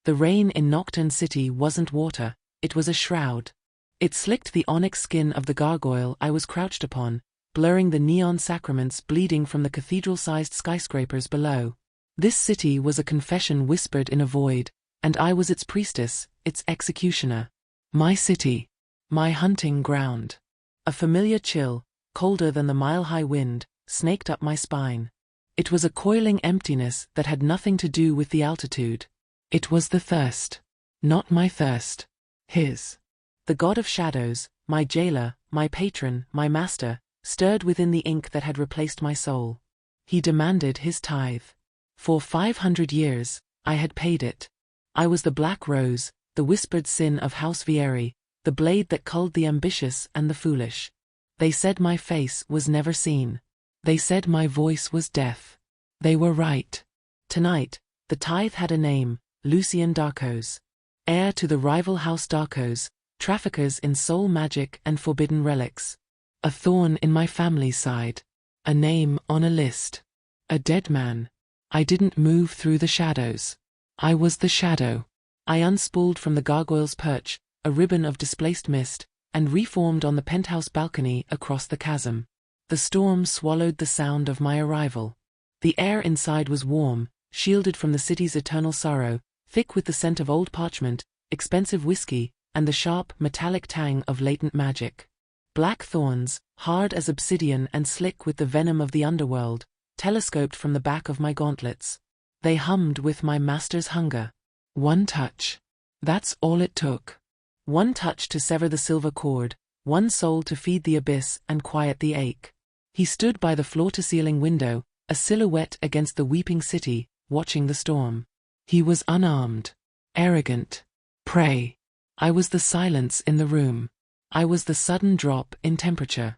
The rain in Nocturne City wasn't water, it was a shroud. It slicked the onyx skin of the gargoyle I was crouched upon, blurring the neon sacraments bleeding from the cathedral-sized skyscrapers below. This city was a confession whispered in a void, and I was its priestess, its executioner. My city. My hunting ground. A familiar chill, colder than the mile-high wind, snaked up my spine. It was a coiling emptiness that had nothing to do with the altitude. It was the thirst. Not my thirst. His. The god of shadows, my jailer, my patron, my master, stirred within the ink that had replaced my soul. He demanded his tithe. For 500 years, I had paid it. I was the black rose, the whispered sin of House Vieri, the blade that culled the ambitious and the foolish. They said my face was never seen. They said my voice was deaf. They were right. Tonight, the tithe had a name, Lucien Darkos. Heir to the rival House Darkos, traffickers in soul magic and forbidden relics. A thorn in my family's side. A name on a list. A dead man. I didn't move through the shadows. I was the shadow. I unspooled from the gargoyle's perch, a ribbon of displaced mist, and reformed on the penthouse balcony across the chasm. The storm swallowed the sound of my arrival. The air inside was warm, shielded from the city's eternal sorrow, thick with the scent of old parchment, expensive whiskey, and the sharp, metallic tang of latent magic. Black thorns, hard as obsidian and slick with the venom of the underworld, telescoped from the back of my gauntlets. They hummed with my master's hunger. One touch. That's all it took. One touch to sever the silver cord, one soul to feed the abyss and quiet the ache. He stood by the floor-to-ceiling window, a silhouette against the weeping city, watching the storm. He was unarmed. Arrogant. Prey. I was the silence in the room. I was the sudden drop in temperature.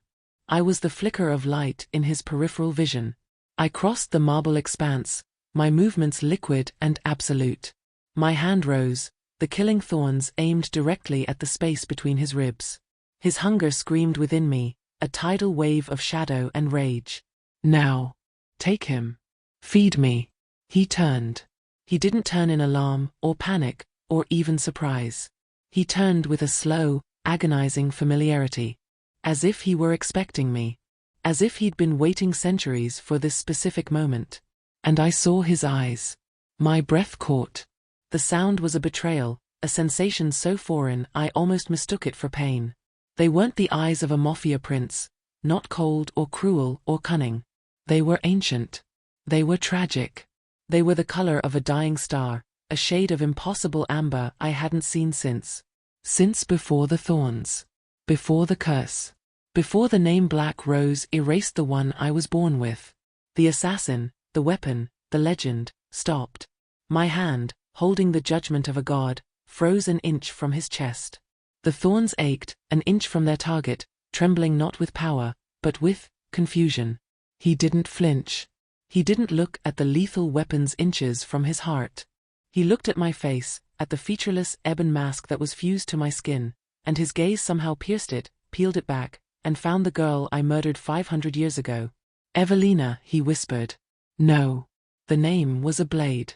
I was the flicker of light in his peripheral vision. I crossed the marble expanse, my movements liquid and absolute. My hand rose, the killing thorns aimed directly at the space between his ribs. His hunger screamed within me, a tidal wave of shadow and rage. Now. Take him. Feed me. He turned. He didn't turn in alarm, or panic, or even surprise. He turned with a slow, agonizing familiarity. As if he were expecting me. As if he'd been waiting centuries for this specific moment. And I saw his eyes. My breath caught. The sound was a betrayal, a sensation so foreign I almost mistook it for pain. They weren't the eyes of a Mafia prince, not cold or cruel or cunning. They were ancient. They were tragic. They were the color of a dying star, a shade of impossible amber I hadn't seen since before the thorns. Before the curse. Before the name Black Rose erased the one I was born with. The assassin, the weapon, the legend, stopped. My hand, holding the judgment of a god, froze an inch from his chest. The thorns ached, an inch from their target, trembling not with power, but with confusion. He didn't flinch. He didn't look at the lethal weapons inches from his heart. He looked at my face, at the featureless ebon mask that was fused to my skin, and his gaze somehow pierced it, peeled it back, and found the girl I murdered 500 years ago. Evelina, he whispered. No. The name was a blade.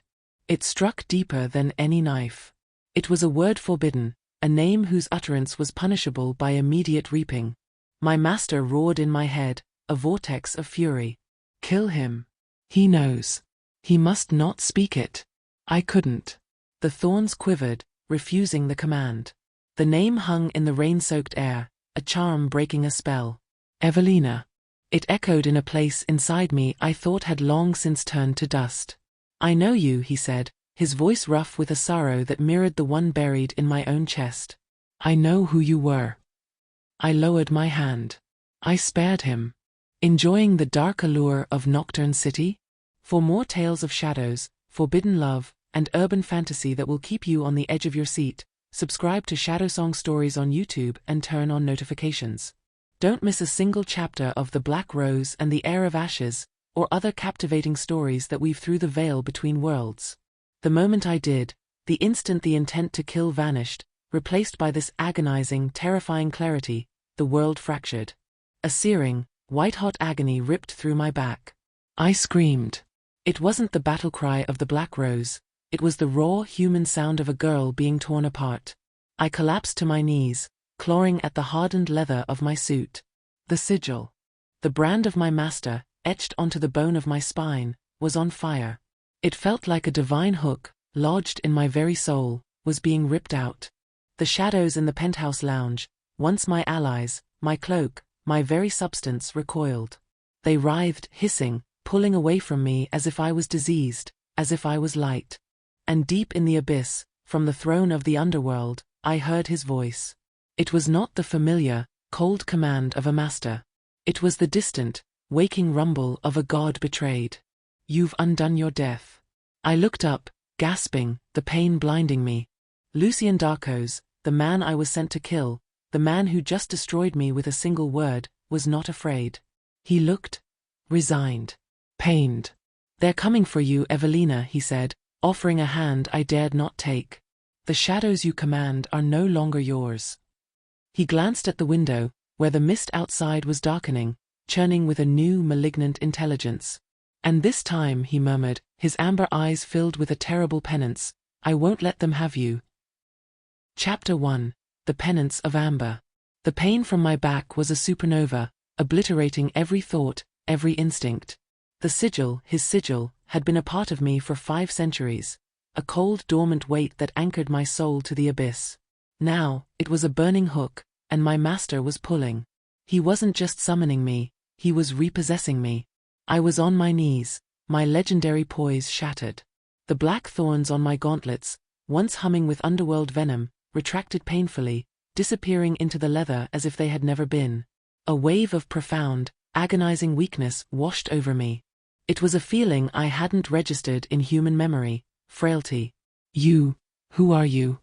It struck deeper than any knife. It was a word forbidden, a name whose utterance was punishable by immediate reaping. My master roared in my head, a vortex of fury. Kill him. He knows. He must not speak it. I couldn't. The thorns quivered, refusing the command. The name hung in the rain-soaked air, a charm breaking a spell. Evelina. It echoed in a place inside me I thought had long since turned to dust. I know you, he said, his voice rough with a sorrow that mirrored the one buried in my own chest. I know who you were. I lowered my hand. I spared him. Enjoying the dark allure of Nocturne City? For more tales of shadows, forbidden love, and urban fantasy that will keep you on the edge of your seat, subscribe to Shadowsong Stories on YouTube and turn on notifications. Don't miss a single chapter of The Black Rose and the Heir of Ashes, or other captivating stories that weave through the veil between worlds. The moment I did, the instant the intent to kill vanished, replaced by this agonizing, terrifying clarity, the world fractured. A searing, white-hot agony ripped through my back. I screamed. It wasn't the battle cry of the Black Rose, It was the raw human sound of a girl being torn apart. I collapsed to my knees, clawing at the hardened leather of my suit. The sigil, the brand of my master, etched onto the bone of my spine, was on fire. It felt like a divine hook, lodged in my very soul, was being ripped out. The shadows in the penthouse lounge, once my allies, my cloak, my very substance, recoiled. They writhed, hissing, pulling away from me as if I was diseased, as if I was light. And deep in the abyss, from the throne of the underworld, I heard his voice. It was not the familiar, cold command of a master. It was the distant, waking rumble of a god betrayed. You've undone your death. I looked up, gasping, the pain blinding me. Lucien Darcos, the man I was sent to kill, the man who just destroyed me with a single word, was not afraid. He looked resigned, pained. They're coming for you, Evelina, he said, offering a hand I dared not take. The shadows you command are no longer yours. He glanced at the window, where the mist outside was darkening, churning with a new malignant intelligence. And this time, he murmured, his amber eyes filled with a terrible penance, I won't let them have you. Chapter 1. The Penance of Amber. The pain from my back was a supernova, obliterating every thought, every instinct. The sigil, his sigil, had been a part of me for 5 centuries, a cold dormant weight that anchored my soul to the abyss. Now, it was a burning hook, and my master was pulling. He wasn't just summoning me, he was repossessing me. I was on my knees, my legendary poise shattered. The black thorns on my gauntlets, once humming with underworld venom, retracted painfully, disappearing into the leather as if they had never been. A wave of profound, agonizing weakness washed over me. It was a feeling I hadn't registered in human memory, frailty. You, who are you?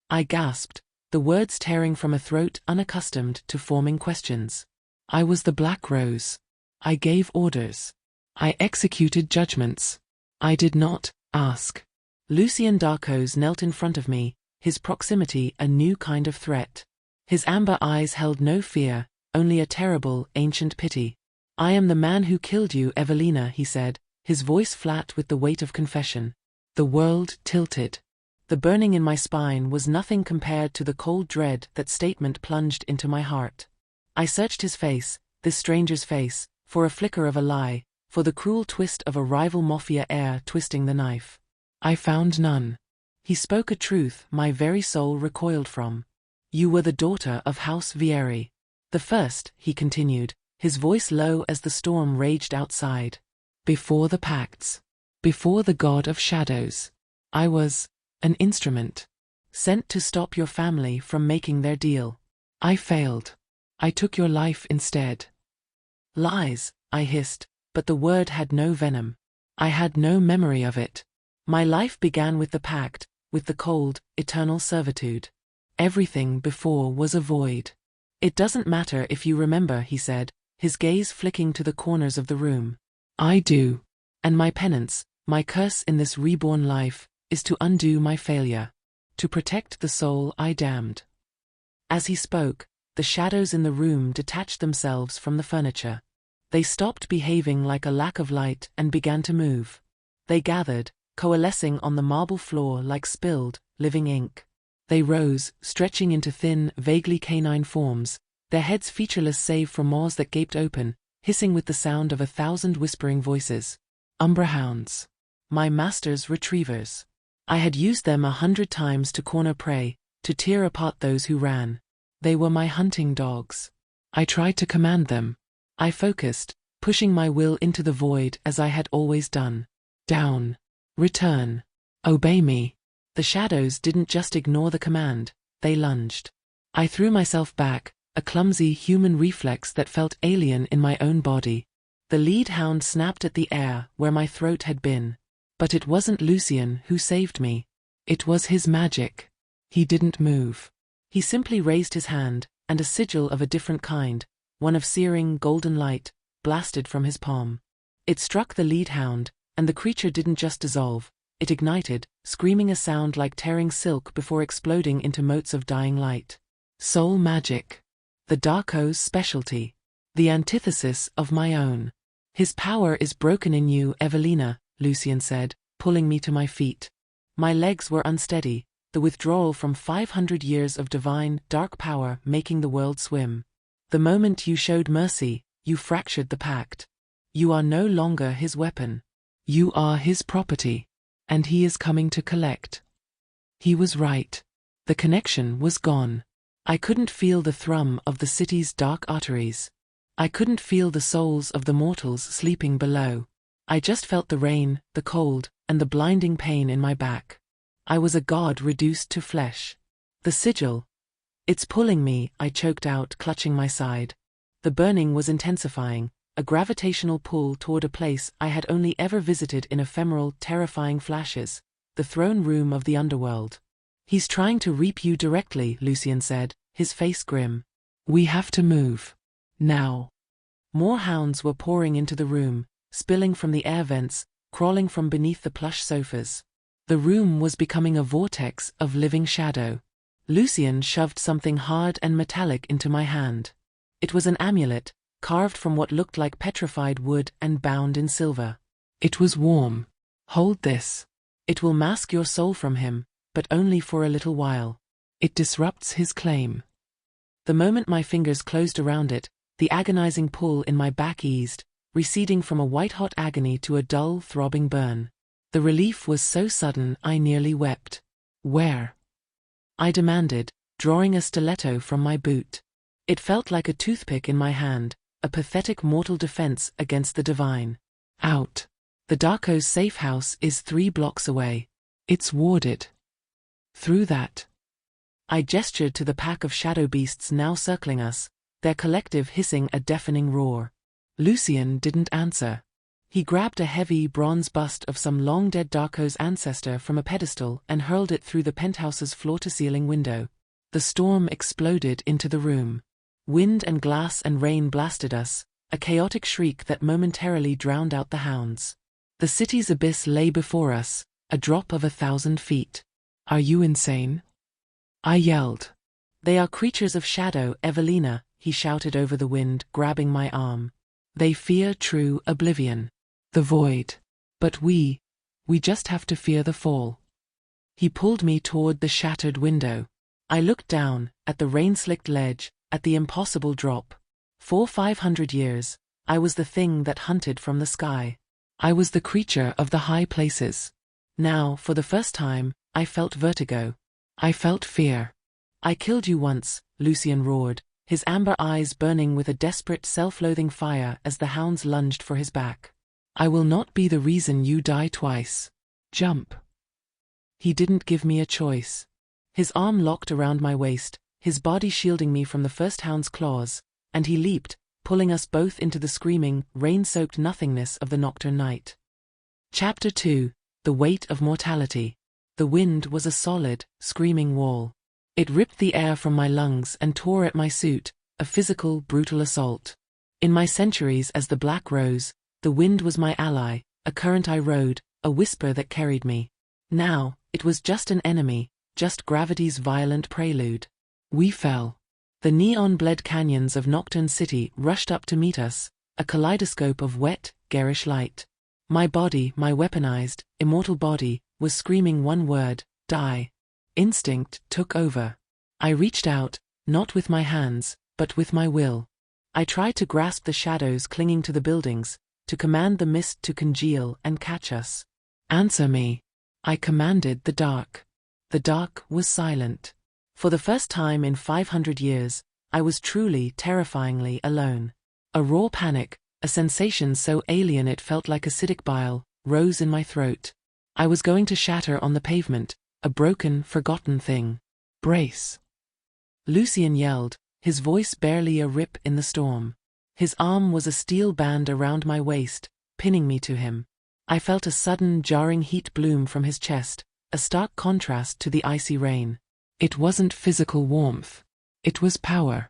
I gasped, the words tearing from a throat unaccustomed to forming questions. I was the Black Rose. I gave orders. I executed judgments. I did not ask. Lucien Darcos knelt in front of me, his proximity a new kind of threat. His amber eyes held no fear, only a terrible, ancient pity. I am the man who killed you, Evelina, he said, his voice flat with the weight of confession. The world tilted. The burning in my spine was nothing compared to the cold dread that statement plunged into my heart. I searched his face, this stranger's face, for a flicker of a lie, for the cruel twist of a rival Mafia heir twisting the knife. I found none. He spoke a truth my very soul recoiled from. You were the daughter of House Vieri. The first, he continued, his voice low as the storm raged outside. Before the pacts. Before the god of shadows. I was an instrument. Sent to stop your family from making their deal. I failed. I took your life instead. Lies, I hissed, but the word had no venom. I had no memory of it. My life began with the pact, with the cold, eternal servitude. Everything before was a void. It doesn't matter if you remember, he said, his gaze flicking to the corners of the room. I do. And my penance, my curse in this reborn life, is to undo my failure. To protect the soul I damned. As he spoke, the shadows in the room detached themselves from the furniture. They stopped behaving like a lack of light and began to move. They gathered, coalescing on the marble floor like spilled, living ink. They rose, stretching into thin, vaguely canine forms, their heads featureless save for maws that gaped open, hissing with the sound of 1,000 whispering voices. Umbra hounds. My master's retrievers. I had used them 100 times to corner prey, to tear apart those who ran. They were my hunting dogs. I tried to command them. I focused, pushing my will into the void as I had always done. Down. Return. Obey me. The shadows didn't just ignore the command, they lunged. I threw myself back, a clumsy human reflex that felt alien in my own body. The lead hound snapped at the air where my throat had been. But it wasn't Lucien who saved me. It was his magic. He didn't move. He simply raised his hand, and a sigil of a different kind, one of searing golden light, blasted from his palm. It struck the lead hound, and the creature didn't just dissolve, it ignited, screaming a sound like tearing silk before exploding into motes of dying light. Soul magic. The Darko's specialty. The antithesis of my own. His power is broken in you, Evelina, Lucien said, pulling me to my feet. My legs were unsteady, the withdrawal from 500 years of divine, dark power making the world swim. The moment you showed mercy, you fractured the pact. You are no longer his weapon. You are his property. And he is coming to collect. He was right. The connection was gone. I couldn't feel the thrum of the city's dark arteries. I couldn't feel the souls of the mortals sleeping below. I just felt the rain, the cold, and the blinding pain in my back. I was a god reduced to flesh. The sigil. It's pulling me, I choked out, clutching my side. The burning was intensifying, a gravitational pull toward a place I had only ever visited in ephemeral, terrifying flashes, the throne room of the underworld. He's trying to reap you directly, Lucien said, his face grim. We have to move. Now. More hounds were pouring into the room, spilling from the air vents, crawling from beneath the plush sofas. The room was becoming a vortex of living shadow. Lucien shoved something hard and metallic into my hand. It was an amulet, carved from what looked like petrified wood and bound in silver. It was warm. Hold this. It will mask your soul from him, but only for a little while. It disrupts his claim. The moment my fingers closed around it, the agonizing pull in my back eased, receding from a white-hot agony to a dull, throbbing burn. The relief was so sudden I nearly wept. Where? I demanded, drawing a stiletto from my boot. It felt like a toothpick in my hand, a pathetic mortal defense against the divine. Out. The Darko's safe house is 3 blocks away. It's warded. Through that. I gestured to the pack of shadow beasts now circling us, their collective hissing a deafening roar. Lucien didn't answer. He grabbed a heavy bronze bust of some long-dead Darko's ancestor from a pedestal and hurled it through the penthouse's floor-to-ceiling window. The storm exploded into the room. Wind and glass and rain blasted us, a chaotic shriek that momentarily drowned out the hounds. The city's abyss lay before us, a drop of 1,000 feet. Are you insane? I yelled. They are creatures of shadow, Evelina, he shouted over the wind, grabbing my arm. They fear true oblivion. The void. But we just have to fear the fall. He pulled me toward the shattered window. I looked down, at the rain-slicked ledge, at the impossible drop. For 500 years, I was the thing that hunted from the sky. I was the creature of the high places. Now, for the first time, I felt vertigo. I felt fear. I killed you once, Lucien roared, his amber eyes burning with a desperate self-loathing fire as the hounds lunged for his back. I will not be the reason you die twice. Jump. He didn't give me a choice. His arm locked around my waist, his body shielding me from the first hound's claws, and he leaped, pulling us both into the screaming, rain-soaked nothingness of the nocturne night. Chapter 2. The Weight of Mortality. The wind was a solid, screaming wall. It ripped the air from my lungs and tore at my suit, a physical, brutal assault. In my centuries as the black rose, the wind was my ally, a current I rode, a whisper that carried me. Now, it was just an enemy, just gravity's violent prelude. We fell. The neon-bled canyons of Nocturne City rushed up to meet us, a kaleidoscope of wet, garish light. My body, my weaponized, immortal body, was screaming one word, die. Instinct took over. I reached out, not with my hands, but with my will. I tried to grasp the shadows clinging to the buildings, to command the mist to congeal and catch us. Answer me. I commanded the dark. The dark was silent. For the first time in 500 years, I was truly, terrifyingly alone. A raw panic, a sensation so alien it felt like acidic bile, rose in my throat. I was going to shatter on the pavement, a broken, forgotten thing. Brace. Lucien yelled, his voice barely a rip in the storm. His arm was a steel band around my waist, pinning me to him. I felt a sudden, jarring heat bloom from his chest, a stark contrast to the icy rain. It wasn't physical warmth. It was power.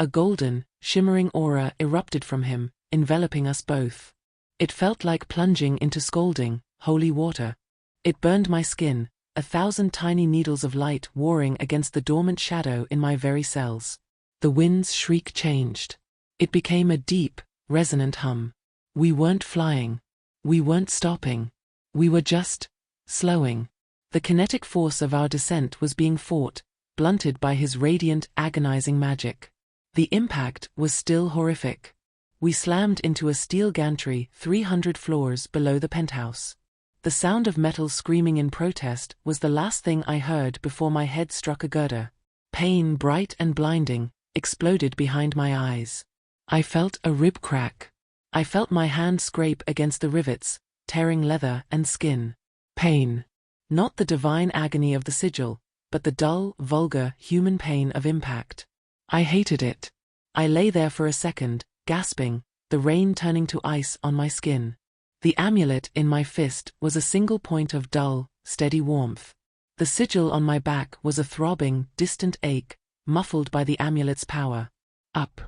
A golden, shimmering aura erupted from him, enveloping us both. It felt like plunging into scalding, holy water. It burned my skin, 1,000 tiny needles of light warring against the dormant shadow in my very cells. The wind's shriek changed. It became a deep, resonant hum. We weren't flying. We weren't stopping. We were just slowing. The kinetic force of our descent was being fought, blunted by his radiant, agonizing magic. The impact was still horrific. We slammed into a steel gantry 300 floors below the penthouse. The sound of metal screaming in protest was the last thing I heard before my head struck a girder. Pain, bright and blinding, exploded behind my eyes. I felt a rib crack. I felt my hand scrape against the rivets, tearing leather and skin. Pain. Not the divine agony of the sigil, but the dull, vulgar, human pain of impact. I hated it. I lay there for a second, gasping, the rain turning to ice on my skin. The amulet in my fist was a single point of dull, steady warmth. The sigil on my back was a throbbing, distant ache, muffled by the amulet's power. Up.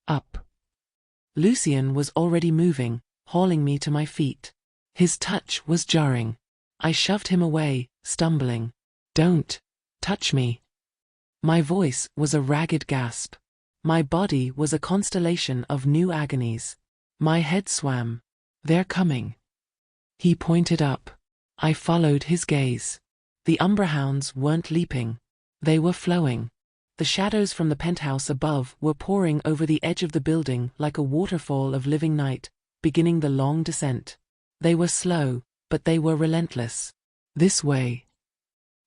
Up. Lucien was already moving, hauling me to my feet. His touch was jarring. I shoved him away, stumbling. "Don't touch me." My voice was a ragged gasp. My body was a constellation of new agonies. My head swam. "They're coming." He pointed up. I followed his gaze. The Umbra hounds weren't leaping. They were flowing. The shadows from the penthouse above were pouring over the edge of the building like a waterfall of living night, beginning the long descent. They were slow, but they were relentless. "This way."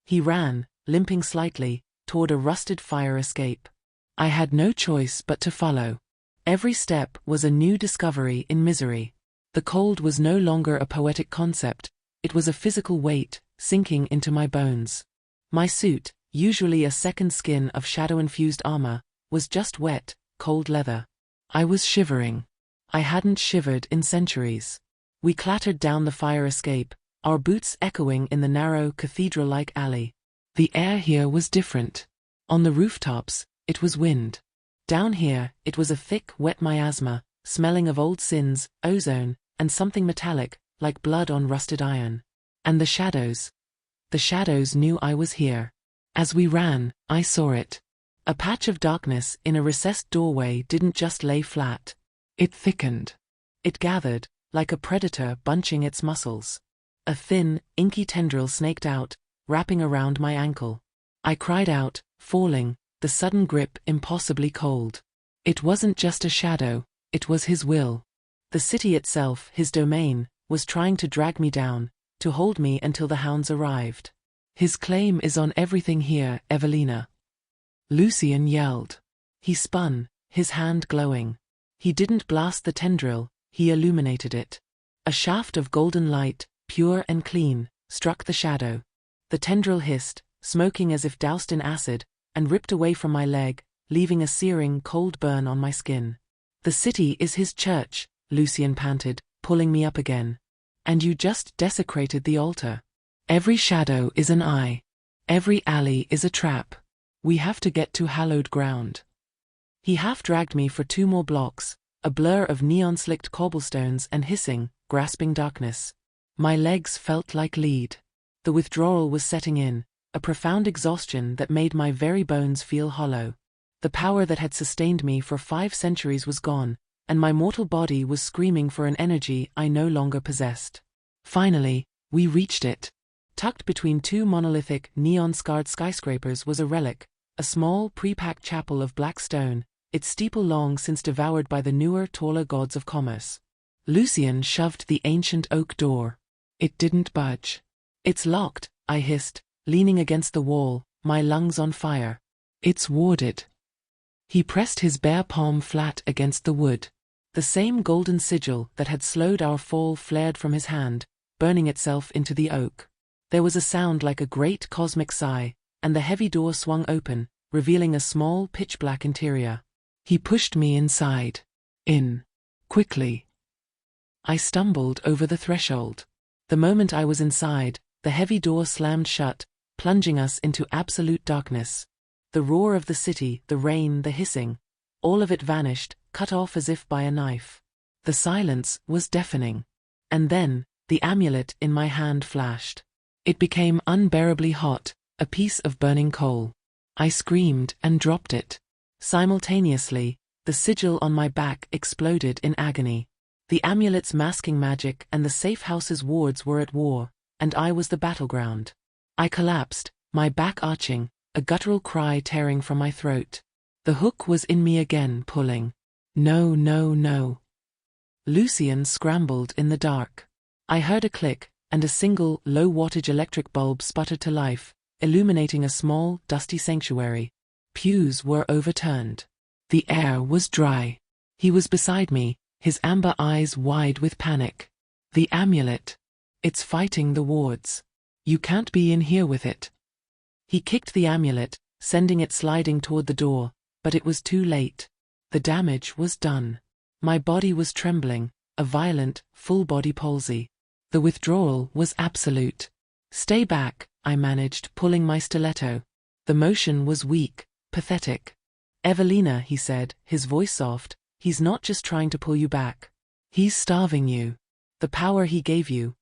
He ran, limping slightly, toward a rusted fire escape. I had no choice but to follow. Every step was a new discovery in misery. The cold was no longer a poetic concept, it was a physical weight, sinking into my bones. My suit, usually a second skin of shadow-infused armor, was just wet, cold leather. I was shivering. I hadn't shivered in centuries. We clattered down the fire escape, our boots echoing in the narrow, cathedral-like alley. The air here was different. On the rooftops, it was wind. Down here, it was a thick, wet miasma, smelling of old sins, ozone, and something metallic, like blood on rusted iron. And the shadows knew I was here. As we ran, I saw it. A patch of darkness in a recessed doorway didn't just lay flat. It thickened. It gathered, like a predator bunching its muscles. A thin, inky tendril snaked out, wrapping around my ankle. I cried out, falling, the sudden grip impossibly cold. It wasn't just a shadow, it was his will. The city itself, his domain, was trying to drag me down, to hold me until the hounds arrived. "His claim is on everything here, Evelina." Lucien yelled. He spun, his hand glowing. He didn't blast the tendril, he illuminated it. A shaft of golden light, pure and clean, struck the shadow. The tendril hissed, smoking as if doused in acid, and ripped away from my leg, leaving a searing, cold burn on my skin. "The city is his church," Lucien panted, pulling me up again. "And you just desecrated the altar. Every shadow is an eye. Every alley is a trap. We have to get to hallowed ground." He half-dragged me for 2 more blocks, a blur of neon-slicked cobblestones and hissing, grasping darkness. My legs felt like lead. The withdrawal was setting in, a profound exhaustion that made my very bones feel hollow. The power that had sustained me for 5 centuries was gone, and my mortal body was screaming for an energy I no longer possessed. Finally, we reached it. Tucked between 2 monolithic, neon-scarred skyscrapers was a relic, a small, pre-packed chapel of black stone, its steeple long since devoured by the newer, taller gods of commerce. Lucien shoved the ancient oak door. It didn't budge. "It's locked," I hissed, leaning against the wall, my lungs on fire. "It's warded." He pressed his bare palm flat against the wood. The same golden sigil that had slowed our fall flared from his hand, burning itself into the oak. There was a sound like a great cosmic sigh, and the heavy door swung open, revealing a small, pitch-black interior. He pushed me inside. "In. Quickly." I stumbled over the threshold. The moment I was inside, the heavy door slammed shut, plunging us into absolute darkness. The roar of the city, the rain, the hissing, all of it vanished, cut off as if by a knife. The silence was deafening. And then, the amulet in my hand flashed. It became unbearably hot, a piece of burning coal. I screamed and dropped it. Simultaneously, the sigil on my back exploded in agony. The amulet's masking magic and the safe house's wards were at war, and I was the battleground. I collapsed, my back arching, a guttural cry tearing from my throat. The hook was in me again, pulling. No, no, no. Lucien scrambled in the dark. I heard a click, and a single, low-wattage electric bulb sputtered to life, illuminating a small, dusty sanctuary. Pews were overturned. The air was dry. He was beside me, his amber eyes wide with panic. The amulet. It's fighting the wards. You can't be in here with it. He kicked the amulet, sending it sliding toward the door, but it was too late. The damage was done. My body was trembling, a violent, full-body palsy. The withdrawal was absolute. Stay back, I managed, pulling my stiletto. The motion was weak, pathetic. Evelina, he said, his voice soft, he's not just trying to pull you back. He's starving you. The power he gave you.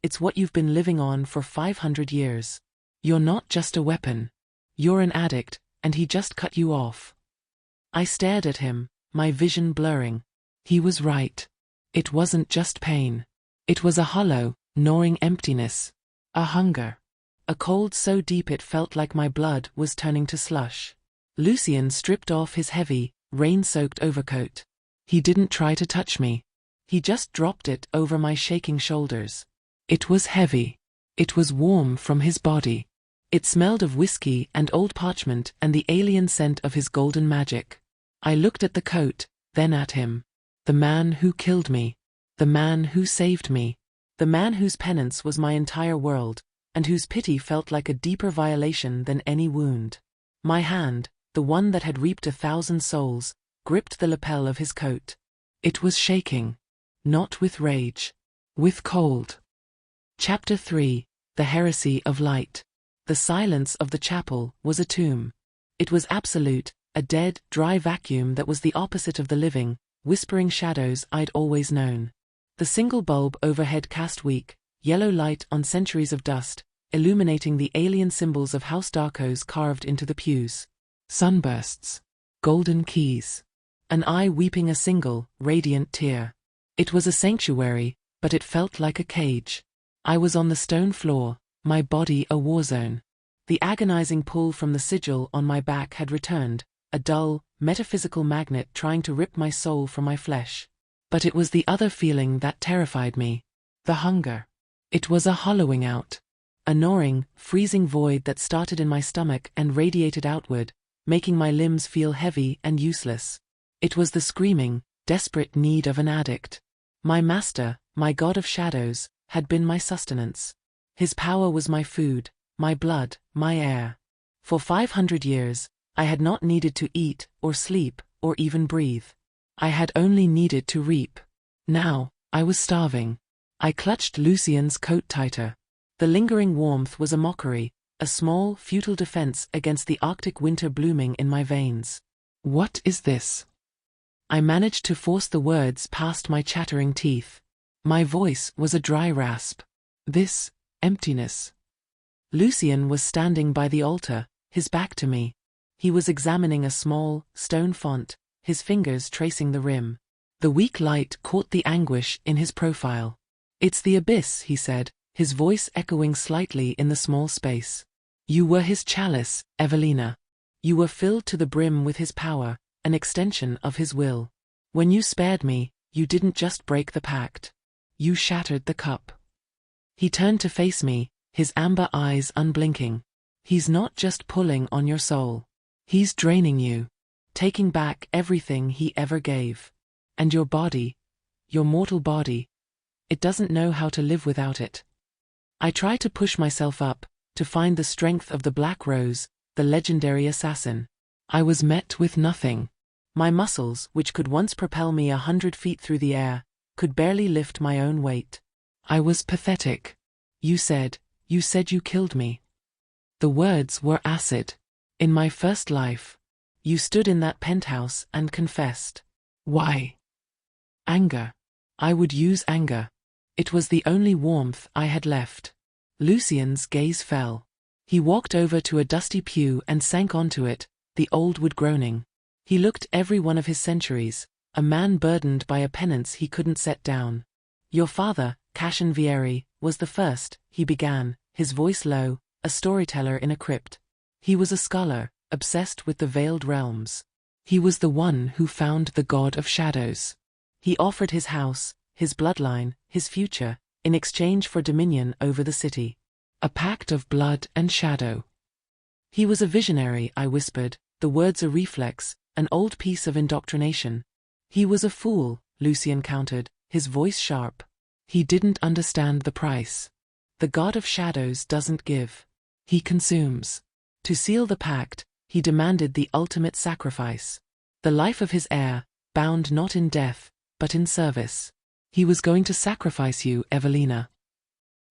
It's what you've been living on for 500 years. You're not just a weapon. You're an addict, and he just cut you off. I stared at him, my vision blurring. He was right. It wasn't just pain. It was a hollow, gnawing emptiness. A hunger. A cold so deep it felt like my blood was turning to slush. Lucien stripped off his heavy, rain-soaked overcoat. He didn't try to touch me. He just dropped it over my shaking shoulders. It was heavy. It was warm from his body. It smelled of whiskey and old parchment and the alien scent of his golden magic. I looked at the coat, then at him. The man who killed me. The man who saved me. The man whose penance was my entire world, and whose pity felt like a deeper violation than any wound. My hand, the one that had reaped 1,000 souls, gripped the lapel of his coat. It was shaking. Not with rage. With cold. Chapter 3. The Heresy of Light. The silence of the chapel was a tomb. It was absolute, a dead, dry vacuum that was the opposite of the living, whispering shadows I'd always known. The single bulb overhead cast weak, yellow light on centuries of dust, illuminating the alien symbols of House Darkos carved into the pews. Sunbursts. Golden keys. An eye weeping a single, radiant tear. It was a sanctuary, but it felt like a cage. I was on the stone floor, my body a war zone. The agonizing pull from the sigil on my back had returned, a dull, metaphysical magnet trying to rip my soul from my flesh. But it was the other feeling that terrified me. The hunger. It was a hollowing out. A gnawing, freezing void that started in my stomach and radiated outward, making my limbs feel heavy and useless. It was the screaming, desperate need of an addict. My master, my god of shadows, had been my sustenance. His power was my food, my blood, my air. For 500 years, I had not needed to eat, or sleep, or even breathe. I had only needed to reap. Now, I was starving. I clutched Lucien's coat tighter. The lingering warmth was a mockery, a small, futile defense against the Arctic winter blooming in my veins. What is this? I managed to force the words past my chattering teeth. My voice was a dry rasp. This emptiness. Lucien was standing by the altar, his back to me. He was examining a small, stone font, his fingers tracing the rim. The weak light caught the anguish in his profile. It's the abyss, he said, his voice echoing slightly in the small space. You were his chalice, Evelina. You were filled to the brim with his power, an extension of his will. When you spared me, you didn't just break the pact. You shattered the cup. He turned to face me, his amber eyes unblinking. He's not just pulling on your soul. He's draining you. Taking back everything he ever gave. And your body, your mortal body, it doesn't know how to live without it. I try to push myself up, to find the strength of the Black Rose, the legendary assassin. I was met with nothing. My muscles, which could once propel me 100 feet through the air, could barely lift my own weight. I was pathetic. You said you killed me. The words were acid. In my first life. You stood in that penthouse and confessed. Why? Anger. I would use anger. It was the only warmth I had left. Lucien's gaze fell. He walked over to a dusty pew and sank onto it, the old wood groaning. He looked every one of his centuries, a man burdened by a penance he couldn't set down. Your father, House Vieri, was the first, he began, his voice low, a storyteller in a crypt. He was a scholar, obsessed with the veiled realms. He was the one who found the god of shadows. He offered his house, his bloodline, his future, in exchange for dominion over the city. A pact of blood and shadow. He was a visionary, I whispered, the words a reflex, an old piece of indoctrination. He was a fool, Lucien countered, his voice sharp. He didn't understand the price. The god of shadows doesn't give. He consumes. To seal the pact, he demanded the ultimate sacrifice. The life of his heir, bound not in death, but in service. He was going to sacrifice you, Evelina.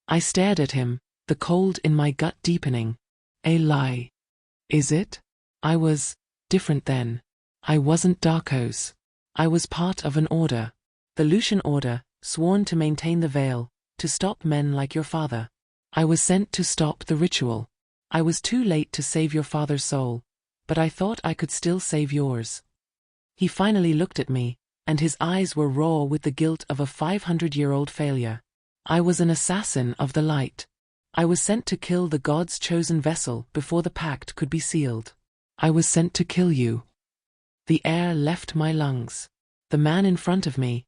I stared at him, the cold in my gut deepening. A lie. Is it? I was different then. I wasn't Darko's. I was part of an order. The Lucien order, sworn to maintain the veil, to stop men like your father. I was sent to stop the ritual. I was too late to save your father's soul, but I thought I could still save yours. He finally looked at me, and his eyes were raw with the guilt of a 500-year-old failure. I was an assassin of the light. I was sent to kill the god's chosen vessel before the pact could be sealed. I was sent to kill you. The air left my lungs. The man in front of me,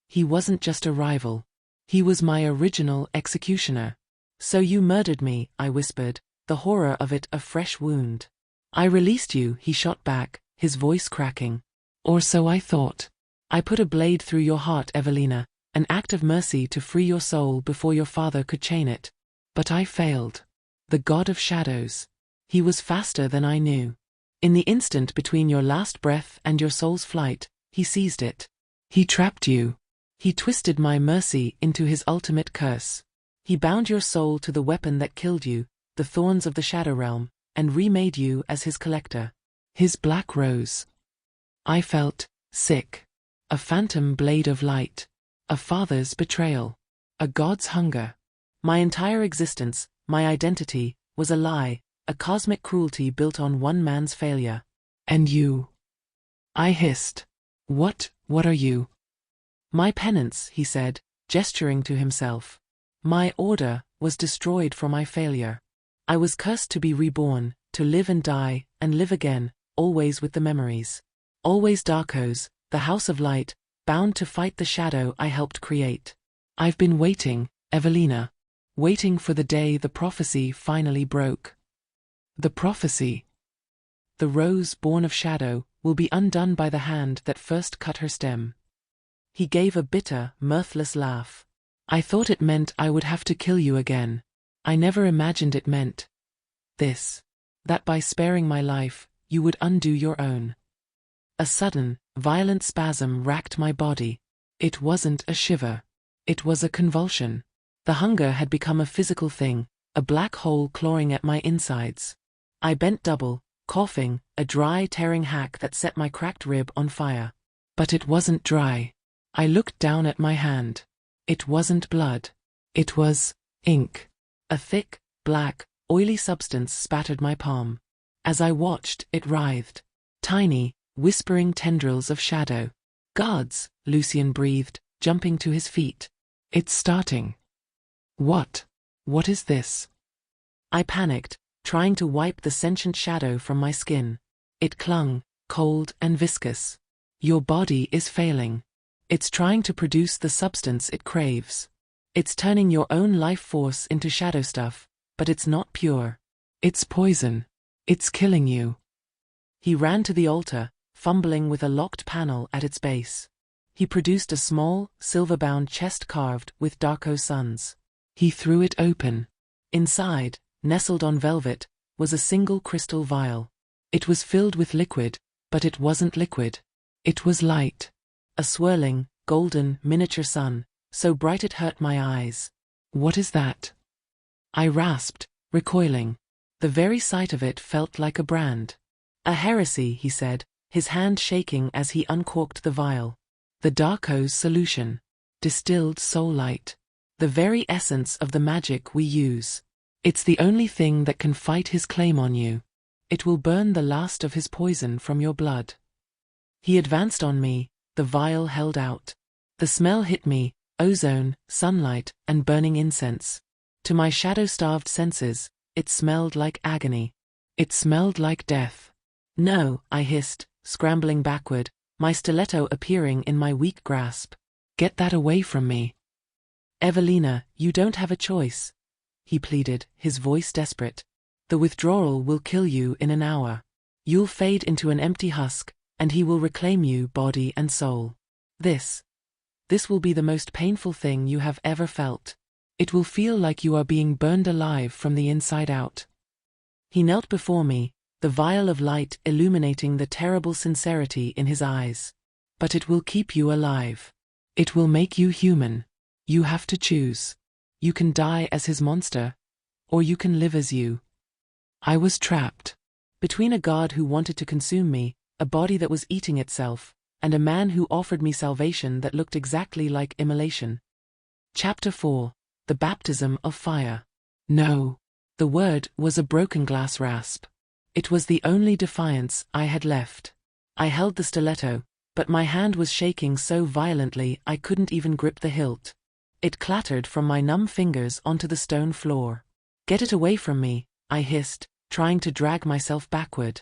he wasn't just a rival. He was my original executioner. So you murdered me, I whispered, the horror of it a fresh wound. I released you, he shot back, his voice cracking. Or so I thought. I put a blade through your heart, Evelina, an act of mercy to free your soul before your father could chain it. But I failed. The god of shadows. He was faster than I knew. In the instant between your last breath and your soul's flight, he seized it. He trapped you. He twisted my mercy into his ultimate curse. He bound your soul to the weapon that killed you, the thorns of the shadow realm, and remade you as his collector. His black rose. I felt sick. A phantom blade of light. A father's betrayal. A god's hunger. My entire existence, my identity, was a lie, a cosmic cruelty built on one man's failure. And you? I hissed. What are you? My penance, he said, gesturing to himself. My order was destroyed for my failure. I was cursed to be reborn, to live and die, and live again, always with the memories. Always Darko's, the House of Light, bound to fight the shadow I helped create. I've been waiting, Evelina. Waiting for the day the prophecy finally broke. The prophecy. The rose born of shadow will be undone by the hand that first cut her stem. He gave a bitter, mirthless laugh. I thought it meant I would have to kill you again. I never imagined it meant this. That by sparing my life, you would undo your own. A sudden, violent spasm racked my body. It wasn't a shiver. It was a convulsion. The hunger had become a physical thing, a black hole clawing at my insides. I bent double, coughing, a dry, tearing hack that set my cracked rib on fire. But it wasn't dry. I looked down at my hand. It wasn't blood. It was ink. A thick, black, oily substance spattered my palm. As I watched, it writhed. Tiny, whispering tendrils of shadow. Guards, Lucien breathed, jumping to his feet. It's starting. What is this? I panicked, trying to wipe the sentient shadow from my skin. It clung, cold and viscous. Your body is failing. It's trying to produce the substance it craves. It's turning your own life force into shadow stuff, but it's not pure. It's poison. It's killing you. He ran to the altar, fumbling with a locked panel at its base. He produced a small, silver-bound chest carved with Darko's suns. He threw it open. Inside, nestled on velvet, was a single crystal vial. It was filled with liquid, but it wasn't liquid. It was light. A swirling, golden, miniature sun, so bright it hurt my eyes. What is that? I rasped, recoiling. The very sight of it felt like a brand. A heresy, he said, his hand shaking as he uncorked the vial. The Darko's solution. Distilled soul light. The very essence of the magic we use. It's the only thing that can fight his claim on you. It will burn the last of his poison from your blood. He advanced on me, the vial held out. The smell hit me, ozone, sunlight, and burning incense. To my shadow-starved senses, it smelled like agony. It smelled like death. No, I hissed, scrambling backward, my stiletto appearing in my weak grasp. Get that away from me. Evelina, you don't have a choice, he pleaded, his voice desperate. The withdrawal will kill you in an hour. You'll fade into an empty husk, and he will reclaim you body and soul. This will be the most painful thing you have ever felt. It will feel like you are being burned alive from the inside out. He knelt before me, the vial of light illuminating the terrible sincerity in his eyes. But it will keep you alive. It will make you human. You have to choose. You can die as his monster, or you can live as you. I was trapped between a god who wanted to consume me, a body that was eating itself, and a man who offered me salvation that looked exactly like immolation. Chapter 4. The Baptism of Fire. No. The word was a broken glass rasp. It was the only defiance I had left. I held the stiletto, but my hand was shaking so violently I couldn't even grip the hilt. It clattered from my numb fingers onto the stone floor. Get it away from me, I hissed, trying to drag myself backward.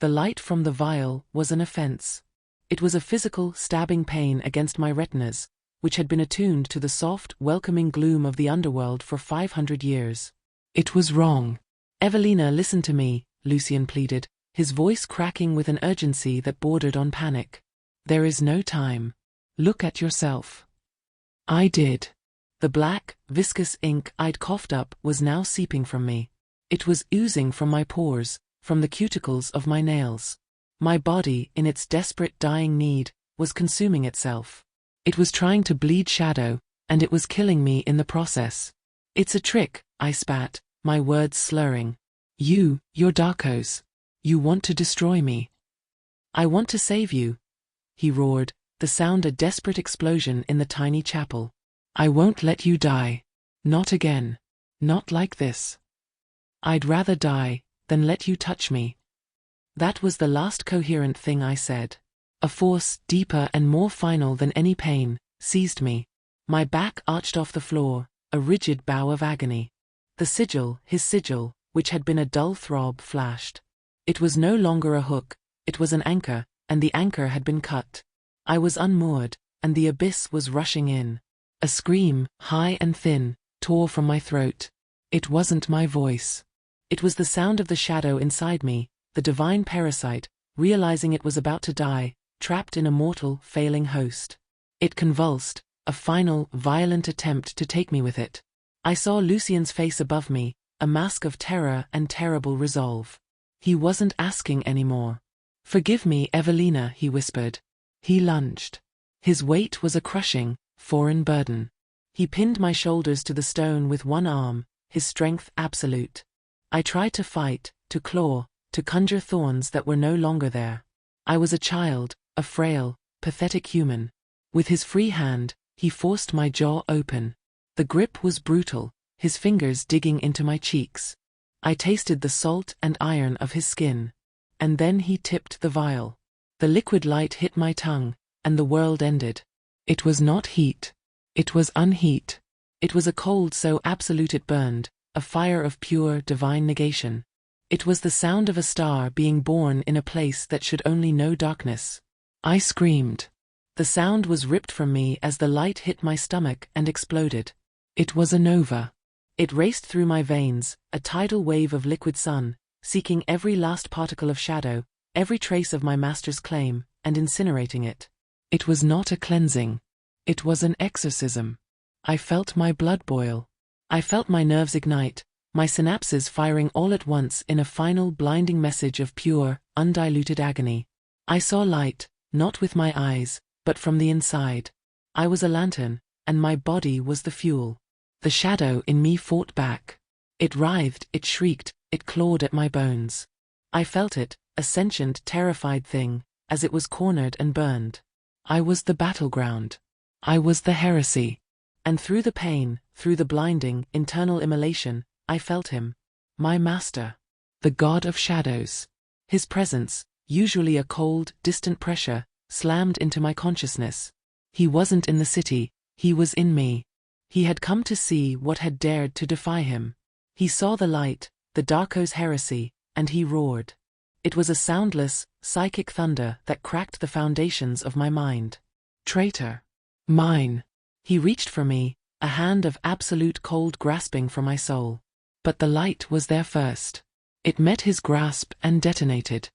The light from the vial was an offense. It was a physical, stabbing pain against my retinas, which had been attuned to the soft, welcoming gloom of the underworld for 500 years. It was wrong. Evelina, listen to me, Lucien pleaded, his voice cracking with an urgency that bordered on panic. There is no time. Look at yourself. I did. The black, viscous ink I'd coughed up was now seeping from me. It was oozing from my pores, from the cuticles of my nails. My body, in its desperate dying need, was consuming itself. It was trying to bleed shadow, and it was killing me in the process. It's a trick, I spat, my words slurring. You're Darkos. You want to destroy me. I want to save you, he roared, the sound a desperate explosion in the tiny chapel. I won't let you die. Not again. Not like this. I'd rather die than let you touch me. That was the last coherent thing I said. A force, deeper and more final than any pain, seized me. My back arched off the floor, a rigid bow of agony. The sigil, his sigil, which had been a dull throb, flashed. It was no longer a hook, it was an anchor, and the anchor had been cut. I was unmoored, and the abyss was rushing in. A scream, high and thin, tore from my throat. It wasn't my voice. It was the sound of the shadow inside me, the divine parasite, realizing it was about to die, trapped in a mortal, failing host. It convulsed, a final, violent attempt to take me with it. I saw Lucien's face above me, a mask of terror and terrible resolve. He wasn't asking anymore. Forgive me, Evelina, he whispered. He lunged. His weight was a crushing, foreign burden. He pinned my shoulders to the stone with one arm, his strength absolute. I tried to fight, to claw, to conjure thorns that were no longer there. I was a child, a frail, pathetic human. With his free hand, he forced my jaw open. The grip was brutal, his fingers digging into my cheeks. I tasted the salt and iron of his skin. And then he tipped the vial. The liquid light hit my tongue, and the world ended. It was not heat. It was unheat. It was a cold so absolute it burned, a fire of pure, divine negation. It was the sound of a star being born in a place that should only know darkness. I screamed. The sound was ripped from me as the light hit my stomach and exploded. It was a nova. It raced through my veins, a tidal wave of liquid sun, seeking every last particle of shadow, every trace of my master's claim, and incinerating it. It was not a cleansing. It was an exorcism. I felt my blood boil. I felt my nerves ignite, my synapses firing all at once in a final blinding message of pure, undiluted agony. I saw light, not with my eyes, but from the inside. I was a lantern, and my body was the fuel. The shadow in me fought back. It writhed, it shrieked, it clawed at my bones. I felt it, a sentient, terrified thing, as it was cornered and burned. I was the battleground. I was the heresy. And through the pain, through the blinding, internal immolation, I felt him. My master. The god of shadows. His presence, usually a cold, distant pressure, slammed into my consciousness. He wasn't in the city, he was in me. He had come to see what had dared to defy him. He saw the light, the Darko's heresy, and he roared. It was a soundless, psychic thunder that cracked the foundations of my mind. Traitor. Mine. He reached for me, a hand of absolute cold grasping for my soul. But the light was there first. It met his grasp and detonated.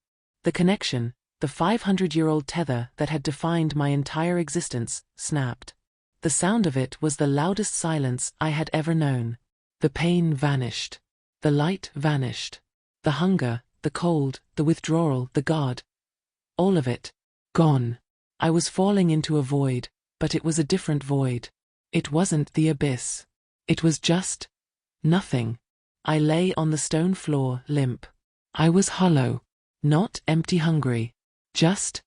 The connection, the 500-year-old tether that had defined my entire existence, snapped. The sound of it was the loudest silence I had ever known. The pain vanished. The light vanished. The hunger, the cold, the withdrawal, the guard. All of it. Gone. I was falling into a void, but it was a different void. It wasn't the abyss. It was just nothing. I lay on the stone floor, limp. I was hollow. Not empty hungry. Just